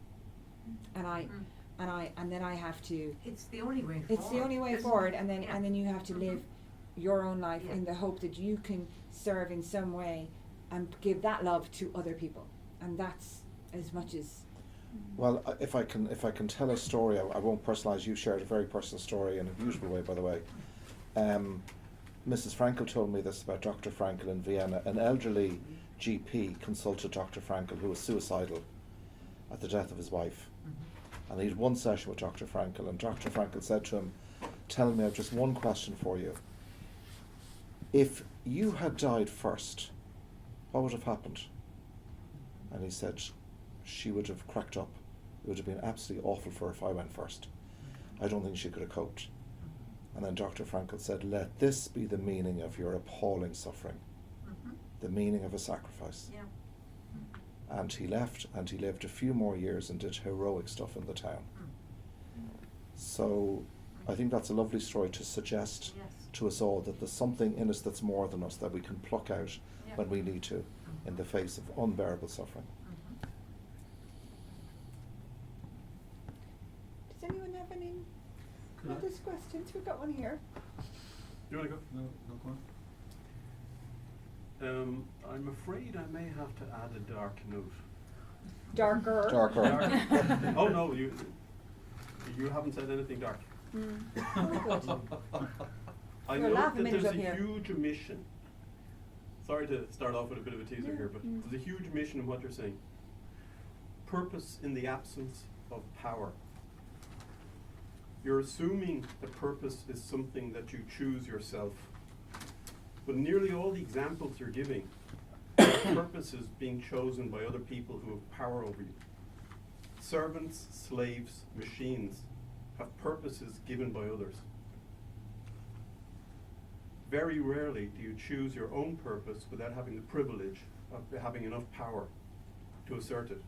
And then I have to. It's the only way forward. It's the only way forward, and then you have to live your own life in the hope that you can serve in some way and give that love to other people, and that's as much as. Well, if I can tell a story, I won't personalise. You shared a very personal story in a beautiful way, by the way. Mrs. Frankel told me this about Dr. Frankel in Vienna. An elderly GP consulted Dr. Frankel, who was suicidal at the death of his wife. And he had one session with Dr. Frankel, and Dr. Frankel said to him, "Tell me, I have just one question for you. If you had died first, what would have happened?" And he said, "She would have cracked up. It would have been absolutely awful for her if I went first. I don't think she could have coped." And then Dr. Frankel said, "Let this be the meaning of your appalling suffering, the meaning of a sacrifice." Yeah. And he left, and he lived a few more years and did heroic stuff in the town. So I think that's a lovely story to suggest to us all that there's something in us that's more than us, that we can pluck out when we need to, in the face of unbearable suffering. Does anyone have any other questions? We've got one here. You want to go? No, go on. I'm afraid I may have to add a dark note. Darker. Oh no, you haven't said anything dark. I know that there's a huge omission. Sorry to start off with a bit of a teaser here, but there's a huge omission in what you're saying. Purpose in the absence of power. You're assuming that purpose is something that you choose yourself. But nearly all the examples you're giving, purpose is being chosen by other people who have power over you. Servants, slaves, machines have purposes given by others. Very rarely do you choose your own purpose without having the privilege of having enough power to assert it.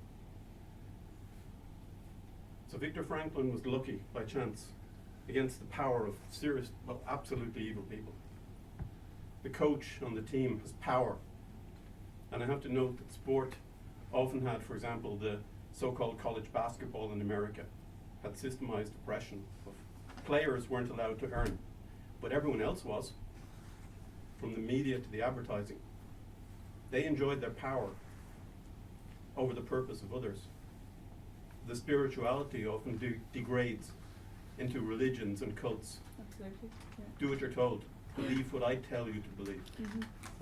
So Viktor Frankl was lucky, by chance, against the power of serious, well, absolutely evil people. The coach on the team has power. And I have to note that sport often had, for example, the so-called college basketball in America had systemized oppression. Players weren't allowed to earn, but everyone else was, from the media to the advertising. They enjoyed their power over the purpose of others. The spirituality often degrades into religions and cults. Absolutely. Yeah. Do what you're told. Believe what I tell you to believe.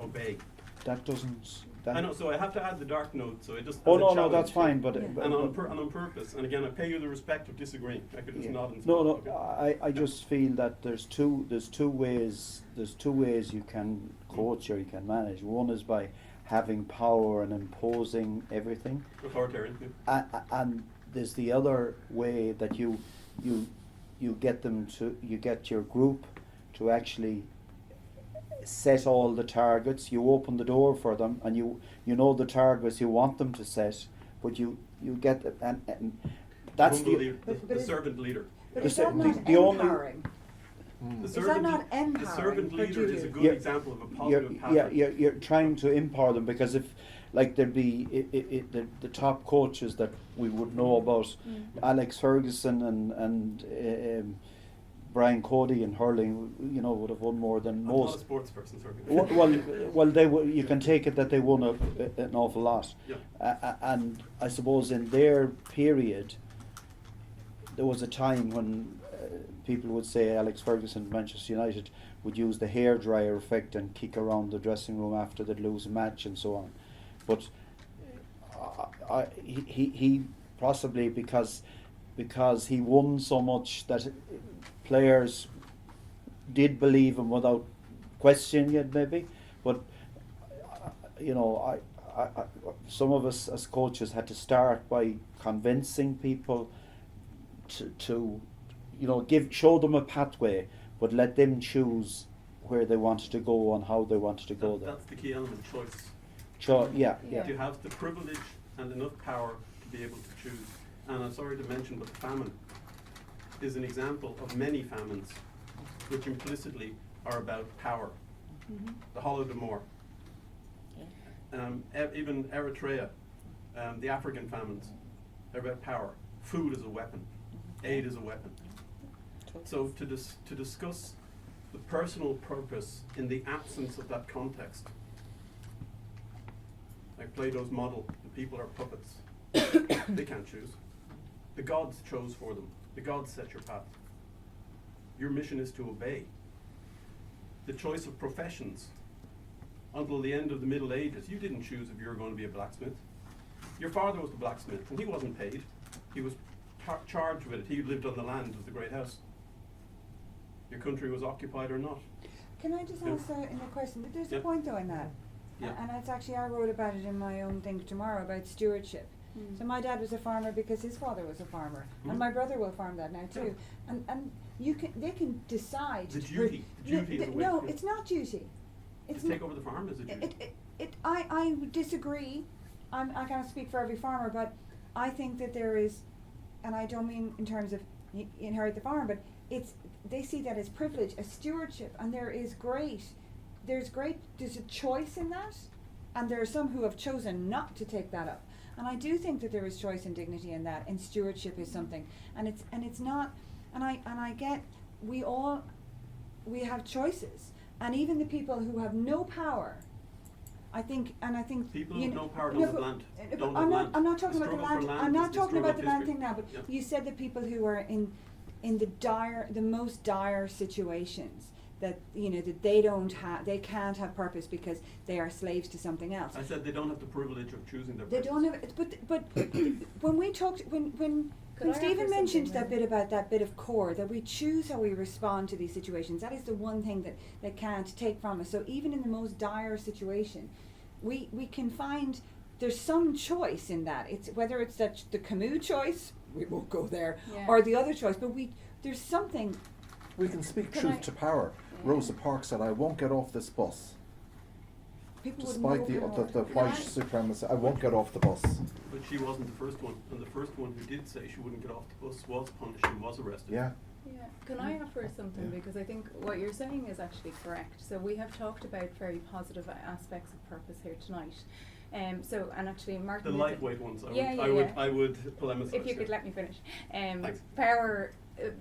Obey. That doesn't. I know, so I have to add the dark note. So I just. Oh no, that's fine. But and on purpose. And again, I pay you the respect of disagreeing. I could just nod and smile. No, okay? I just feel that there's two ways you can coach or you can manage. One is by having power and imposing everything. Authoritarian. And there's the other way that you get your group to actually set all the targets. You open the door for them, and you know the targets you want them to set, but you get it, and that's the servant leader. But is that not empowering? The is that not empowering? The servant leader is a good example of a positive pattern. You're trying to empower them, because if, like, there'd be the top coaches that we would know about, Alex Ferguson and Brian Cody in hurling, would have won more than most. I'm not a sports person, sorry. Well, you can take it that they won an awful lot. Yeah. And I suppose in their period, there was a time when people would say Alex Ferguson, Manchester United, would use the hairdryer effect and kick around the dressing room after they'd lose a match and so on. But he possibly because he won so much that players did believe him without questioning it, maybe. But you know, some of us as coaches had to start by convincing people to you know, show them a pathway, but let them choose where they wanted to go and how they wanted to go there. That's the key element, choice. Yeah. To have the privilege and enough power to be able to choose. And I'm sorry to mention, but the famine is an example of many famines, which implicitly are about power. The Holodomor, even Eritrea, the African famines, they're about power. Food is a weapon. Aid is a weapon. So to discuss the personal purpose in the absence of that context, like Plato's model, the people are puppets. They can't choose. The gods chose for them. The gods set your path. Your mission is to obey. The choice of professions. Until the end of the Middle Ages, you didn't choose if you were going to be a blacksmith. Your father was the blacksmith, and he wasn't paid. He was charged with it. He lived on the land of the great house. Your country was occupied or not. Can I just ask in a question? There's a point though in that. And it's actually, I wrote about it in my own thing tomorrow about stewardship. So my dad was a farmer because his father was a farmer, and my brother will farm that now too. And they can decide. The duty is a way. No, it's not duty. It's to take over the farm is a duty. I disagree. I can't speak for every farmer, but I think that there is, and I don't mean in terms of inherit the farm, but they see that as privilege, as stewardship, and there's a choice in that, and there are some who have chosen not to take that up. And I do think that there is choice and dignity in that, and stewardship is something, and it's not, and I get, we have choices, and even the people who have no power, I think people who have no power don't have land. I'm not talking about the land. I'm not talking about the land thing now. But you said that people who are in the most dire situations, that that they can't have purpose because they are slaves to something else. I said they don't have the privilege of choosing their purpose. They don't have it, but when we talked when Stephen mentioned that bit about that bit of core, that we choose how we respond to these situations, that is the one thing that they can't take from us. So even in the most dire situation, we can find there's some choice in that. It's whether it's that the Camus choice, we won't go there, or the other choice, but there's something. We can speak truth to power. Rosa Parks said, "I won't get off this bus." Despite the white supremacy, I won't get off the bus. But she wasn't the first one, and the first one who did say she wouldn't get off the bus was punished and was arrested. Yeah. Can I offer something? Because I think what you're saying is actually correct. So we have talked about very positive aspects of purpose here tonight. And actually Martin. The lightweight ones. I would polemicize. If you could let me finish. Thanks. Power.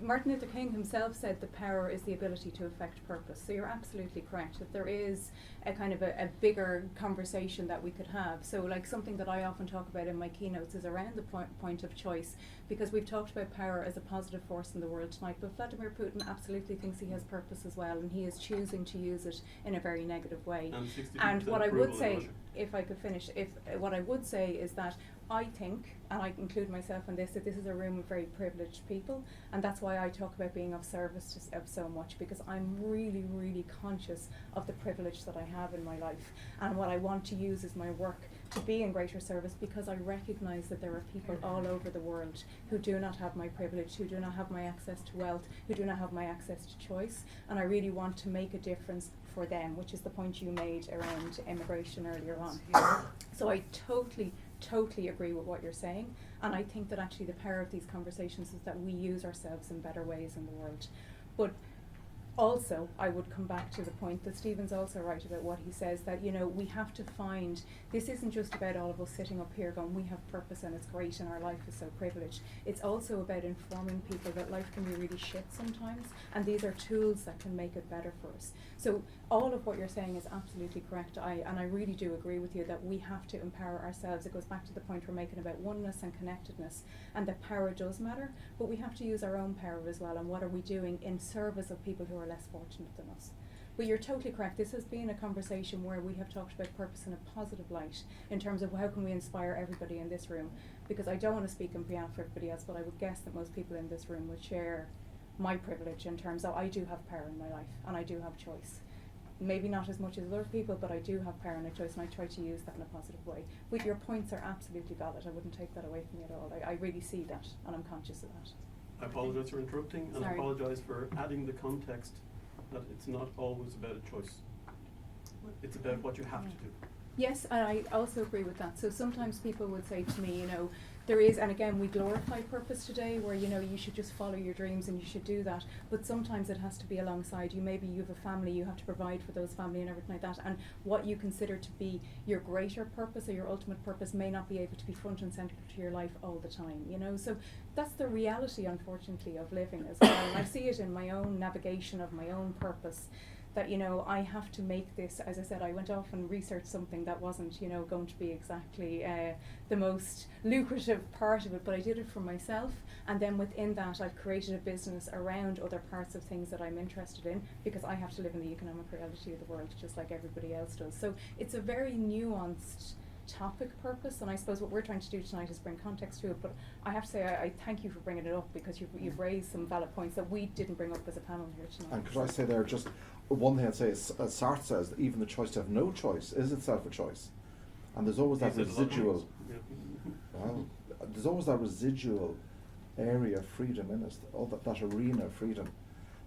Martin Luther King himself said that power is the ability to affect purpose. So you're absolutely correct that there is a kind of a bigger conversation that we could have. So like something that I often talk about in my keynotes is around the point of choice, because we've talked about power as a positive force in the world tonight, but Vladimir Putin absolutely thinks he has purpose as well, and he is choosing to use it in a very negative way. And what I would say, if I could finish, what I would say is that I think, and I include myself in this, that this is a room of very privileged people, and that's why I talk about being of service of so much, because I'm really, really conscious of the privilege that I have in my life, and what I want to use is my work to be in greater service, because I recognise that there are people all over the world who do not have my privilege, who do not have my access to wealth, who do not have my access to choice, and I really want to make a difference for them, which is the point you made around immigration earlier on. So I totally agree with what you're saying, and I think that actually the power of these conversations is that we use ourselves in better ways in the world. But Also, I would come back to the point that Stephen's also right about what he says, that, you know, we have to find, this isn't just about all of us sitting up here going, we have purpose and it's great and our life is so privileged. It's also about informing people that life can be really shit sometimes, and these are tools that can make it better for us. So all of what you're saying is absolutely correct. And I really do agree with you that we have to empower ourselves. It goes back to the point we're making about oneness and connectedness, and that power does matter, but we have to use our own power as well, and what are we doing in service of people who are less fortunate than us. But you're totally correct. This has been a conversation where we have talked about purpose in a positive light in terms of how can we inspire everybody in this room, because I don't want to speak on behalf of everybody else, but I would guess that most people in this room would share my privilege in terms of I do have power in my life and I do have choice. Maybe not as much as other people, but I do have power and a choice, and I try to use that in a positive way. But your points are absolutely valid. I wouldn't take that away from you at all. I really see that, and I'm conscious of that. I apologise for interrupting, and I Sorry. apologise for adding the context that it's not always about a choice. It's about what you have to do. Yes, and I also agree with that. So sometimes people would say to me, you know, there is, and again, we glorify purpose today where, you know, you should just follow your dreams and you should do that. But sometimes it has to be alongside you. Maybe you have a family, you have to provide for those family and everything like that. And what you consider to be your greater purpose or your ultimate purpose may not be able to be front and centre to your life all the time, you know. So that's the reality, unfortunately, of living as well. And I see it in my own navigation of my own purpose. That, you know, I have to make this, as I said, I went off and researched something that wasn't, you know, going to be exactly the most lucrative part of it, but I did it for myself, and then within that I've created a business around other parts of things that I'm interested in, because I have to live in the economic reality of the world just like everybody else does. So it's a very nuanced topic, purpose, and I suppose what we're trying to do tonight is bring context to it, but I have to say I thank you for bringing it up, because you've raised some valid points that we didn't bring up as a panel here tonight. And could I say there just one thing I'd say is, as Sartre says, that even the choice to have no choice is itself a choice. And there's always that residual, well, there's always that residual area of freedom in us, all that arena of freedom.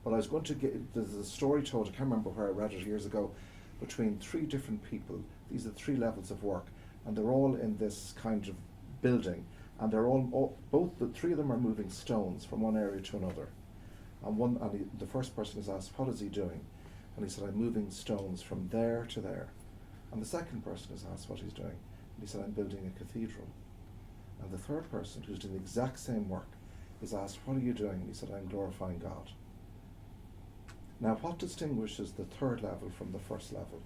But I was going to get, there's a story told, I can't remember where I read it years ago, between three different people. These are three levels of work, and they're all in this kind of building, and they're both the three of them are moving stones from one area to another. And the first person is asked, what is he doing? And he said, I'm moving stones from there to there. And the second person is asked what he's doing. And he said, I'm building a cathedral. And the third person, who's doing the exact same work, is asked, what are you doing? And he said, I'm glorifying God. Now, what distinguishes the third level from the first level?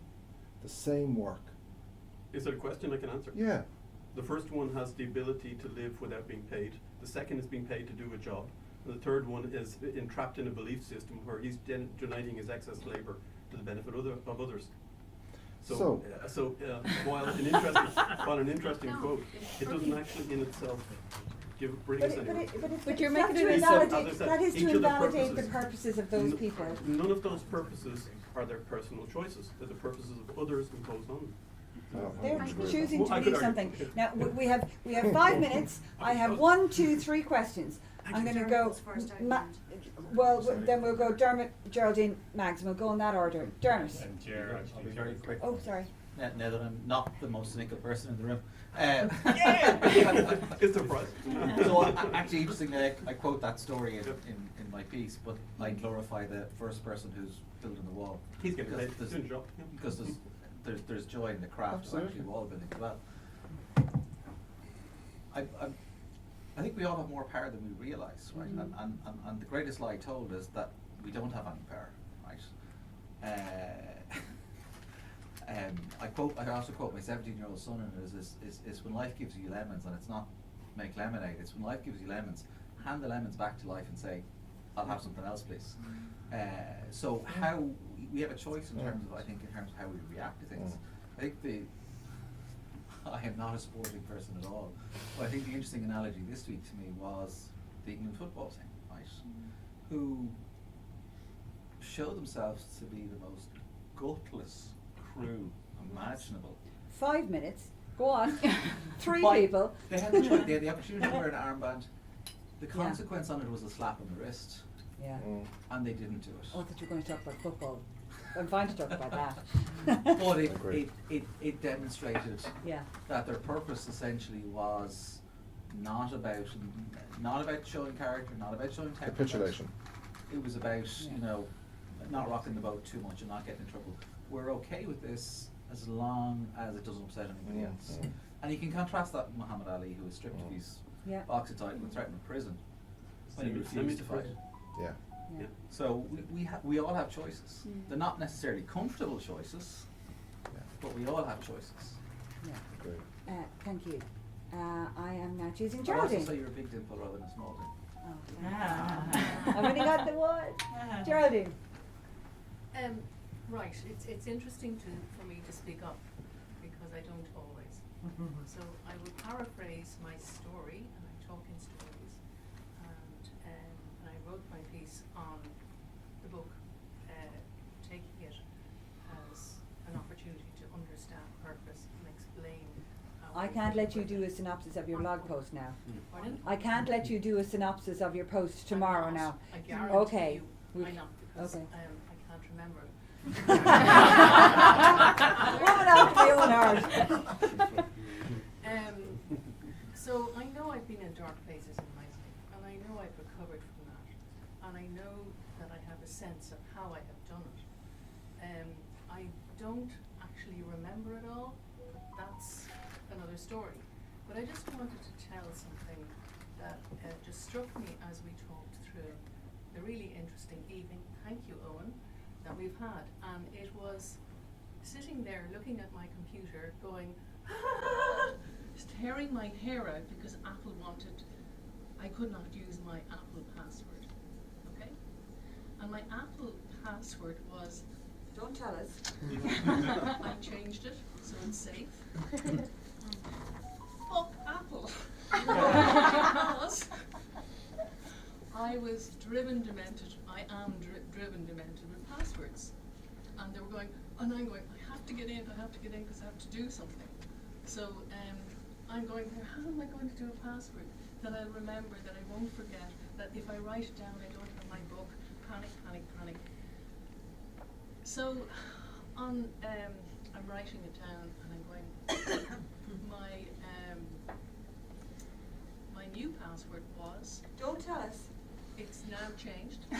The same work. Is there a question I can answer? Yeah. The first one has the ability to live without being paid. The second is being paid to do a job. And the third one is entrapped in a belief system where he's donating his excess labour to the benefit of others. So while an interesting quote, it doesn't actually in itself bring us anywhere. But you're that's making it to as invalidate, said, that is each to of the invalidate the purposes- purposes of those people. None of those purposes are their personal choices. They're the purposes of others imposed on them. They're I agree with choosing Well, to I believe could argue. something. Now, we have 5 minutes. I have 1, 2, 3 questions. I'm going to go, then we'll go Dermot, Geraldine, Mags, and we'll go in that order. Dermot. And Ger, I'll be very quick. Oh, sorry. Now that I'm not the most cynical person in the room. It's a prize. So actually, interestingly, I quote that story in my piece, but I glorify the first person who's building the wall. He's getting paid. Because He's doing a job. Yeah. Because there's joy in the craft of actually wall building as well. I think we all have more power than we realise, right? And the greatest lie told is that we don't have any power, right? I also quote my 17-year-old son, and it is when life gives you lemons, and it's not make lemonade, it's when life gives you lemons, hand the lemons back to life and say, I'll have something else, please. So how we have a choice in terms of, how we react to things. I think I am not a sporting person at all, but I think the interesting analogy this week to me was the England football team, right? Who show themselves to be the most gutless crew imaginable. 5 minutes. Go on. 3 But people. They had the choice. They had the opportunity to wear an armband. The consequence on it was a slap on the wrist. Yeah. And they didn't do it. Oh, I thought you were going to talk about football. I'm fine to talk about that. But it demonstrated that their purpose essentially was not about showing character, not about showing temperament. Capitulation. It was about not rocking the boat too much and not getting in trouble. We're okay with this as long as it doesn't upset anybody else. And you can contrast that with Muhammad Ali, who was stripped of his boxing title and threatened with prison when he refused to fight. Yeah. Yeah. So we all have choices. They're not necessarily comfortable choices, but we all have choices. Yeah. Great. Thank you. I am now choosing I also Geraldine. say you're a big dimple rather than a small dimple. Oh, I've only got the one. Geraldine. Right, it's interesting for me to speak up because I don't always. So I will paraphrase my story, and I talk in stories. And I wrote my piece on the book, taking it as an opportunity to understand purpose and explain how I can't let you do a synopsis of your blog post now. Pardon? I can't let you do a synopsis of your post tomorrow I'm now. not. I guarantee Okay. you, I'm not, because Okay. I can't remember. Woman after your own heart. So I know I've been in dark places in my life, and I know I've recovered from that, and I know that I have a sense of how I have done it. I don't actually remember it all. That's another story. But I just wanted to tell something that just struck me as we talked through the really interesting evening. Thank you, Owen, that we've had. And it was sitting there looking at my computer going, just tearing my hair out because Apple I could not use my Apple password, okay? And my Apple password was, Don't tell us. I changed it so it's safe. Fuck Apple. Because I was driven demented. I am driven demented with passwords. And they were going, and I'm going, I have to get in because I have to do something. So I'm going, how am I going to do a password that I'll remember, that I won't forget, that if I write it down, I don't have my book, panic. So I'm writing it down and I'm going, my new password was, Don't tell us. it's now changed. I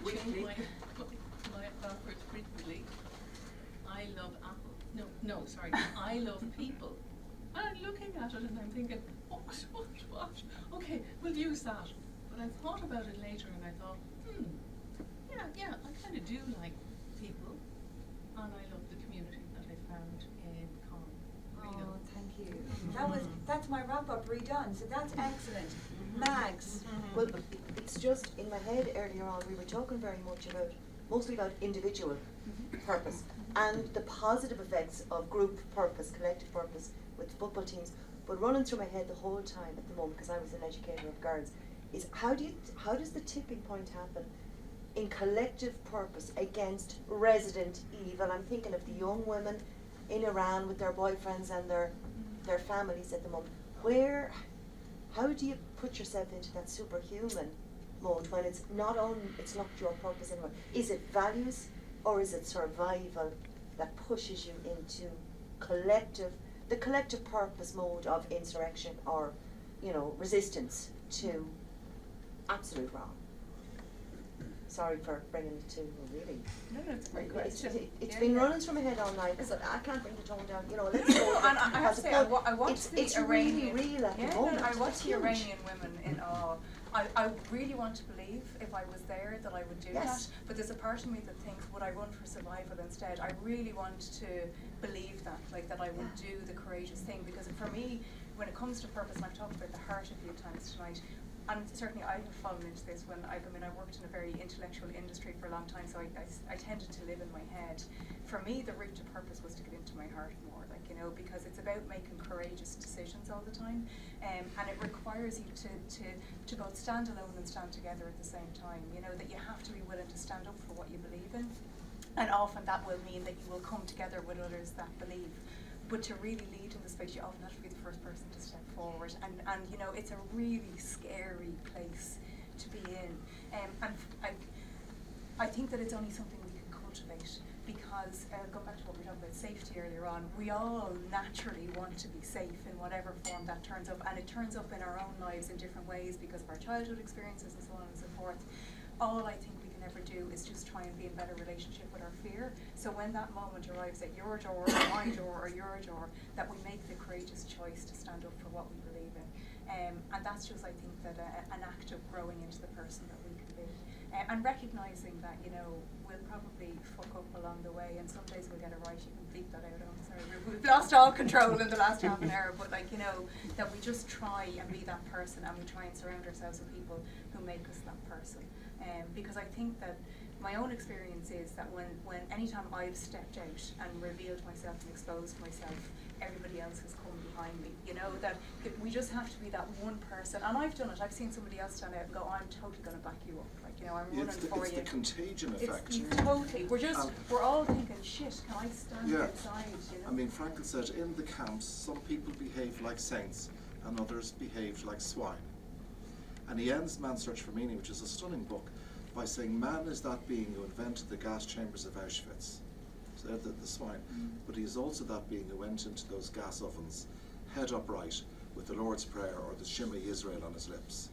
change my passwords frequently. I love Apple. No, sorry. I love people. And I'm looking at it and I'm thinking, what? Okay, we'll use that. But I thought about it later and I thought, yeah, I kind of do like people. And I love the community that I found in Con. Oh, thank you. That's my wrap up redone, so that's excellent. Mags. Well, it's just in my head earlier on, we were talking very much mostly about individual purpose and the positive effects of group purpose, collective purpose with football teams. But running through my head the whole time at the moment, because I was an educator of girls, is how does the tipping point happen in collective purpose against resident evil? I'm thinking of the young women in Iran with their boyfriends and their families at the moment. How do you put yourself into that superhuman mode when it's not your purpose anymore? Is it values or is it survival that pushes you into the collective purpose mode of insurrection or, resistance to absolute wrong? Sorry for bringing it to really. No, it's a great question. It's been running through my head all night. I can't bring the tone down. Let's go. And I have to say, I watched the it's Iranian. really real at the moment. I watched the Huge. Iranian women in awe. I really want to believe if I was there that I would do that. But there's a part of me that thinks, would I run for survival instead? I really want to believe that, that I would do the courageous thing. Because for me, when it comes to purpose, and I've talked about the heart a few times tonight, and certainly I have fallen into this when I worked in a very intellectual industry for a long time, so I tended to live in my head. For me, the route to purpose was to get into my heart more, because it's about making courageous decisions all the time, and it requires you to both stand alone and stand together at the same time. That you have to be willing to stand up for what you believe in, and often that will mean that you will come together with others that believe. But to really lead in the space, you often have to be the first person to step forward, and it's a really scary place to be in, and I think that it's only something we can cultivate, because going back to what we were talking about safety earlier on, we all naturally want to be safe in whatever form that turns up, and it turns up in our own lives in different ways because of our childhood experiences and so on and so forth. All I think we can ever do is just try and be in better relationship with our fear. So when that moment arrives at your door, or my door, or your door, that we make the courageous choice to stand up for what we believe in. And that's just, I think, that an act of growing into the person that we can be. And recognising that, you know, we'll probably fuck up along the way, and some days we'll get it right. You can bleep that out. I'm sorry, we've lost all control in the last half an hour, but like, you know, that we just try and be that person, and we try and surround ourselves with people who make us that person. Because I think that my own experience is that when anytime I've stepped out and revealed myself and exposed myself, everybody else has come behind me. You know, that we just have to be that one person. And I've done it. I've seen somebody else stand out and go, I'm totally going to back you up. Like, you know, I'm running for you. It's the contagion effect. Totally. We're all thinking, shit, can I stand outside? You know? I mean, Frankl said in the camps, some people behave like saints and others behaved like swine. And he ends Man's Search for Meaning, which is a stunning book, by saying man is that being who invented the gas chambers of Auschwitz. So they're the swine. But he is also that being who went into those gas ovens, head upright, with the Lord's Prayer or the Shema Yisrael on his lips.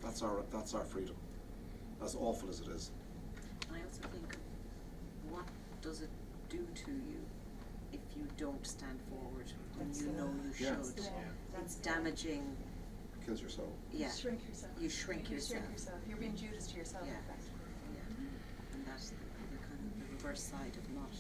That's our freedom, as awful as it is. I also think, what does it do to you if you don't stand forward when you know you should? It's damaging. Kills your soul. Yeah. You shrink yourself. You shrink yourself. You're being Judas to yourself. Yeah. And that's the kind of the reverse side of not.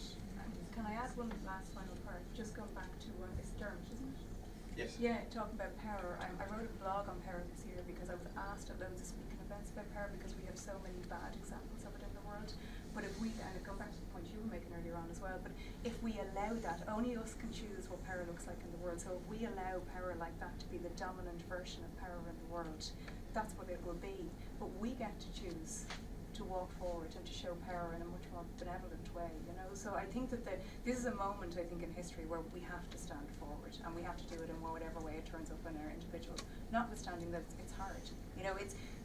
Can I add one last final part? Just going back to it's Dermot, isn't it? Yes. Yeah, talking about power. I wrote a blog on power this year because I was asked at loads of speaking events about power because we have so many bad examples of it in the world. But if we, and go back to the point you were making earlier on as well, but if we allow that, only us can choose what power looks like in the world. So if we allow power like that to be the dominant version of power in the world, that's what it will be. But we get to choose to walk forward and to show power in a much more benevolent way, you know. So I think that this is a moment, I think, in history where we have to stand forward, and we have to do it in whatever way it turns up in our individual. Notwithstanding that it's hard, you know.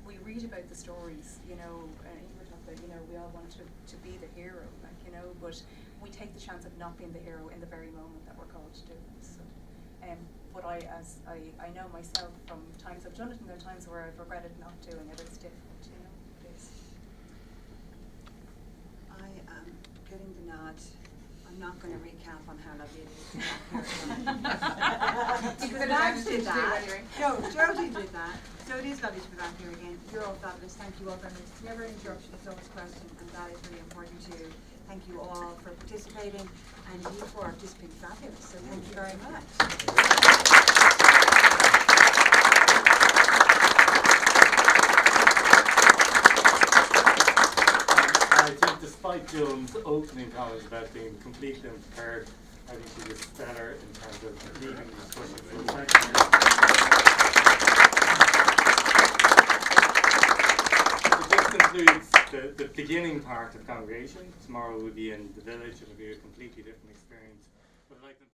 We read about the stories, you know, that, you know, we all want to be the hero, like, you know, but we take the chance of not being the hero in the very moment that we're called to do it. So, but I know myself from times I've done it, and there are times where I've regretted not doing it. It's difficult, you know. It is. I am getting the nod. I'm not going to recap on how lovely it is to be back here again. Because Max did that. No, Jodie did that. So it is lovely to be back here again. You're all fabulous. Thank you all very much. It's never an interruption, it's always a question, and that is really important too. Thank you all for participating, and you for just being fabulous. So thank you very much. I think despite Joan's opening comments about being completely unprepared, I think she was stellar in terms of leading the discussion. So thank you. This concludes the beginning part of congregation. Tomorrow we'll be in the village. It'll be a completely different experience.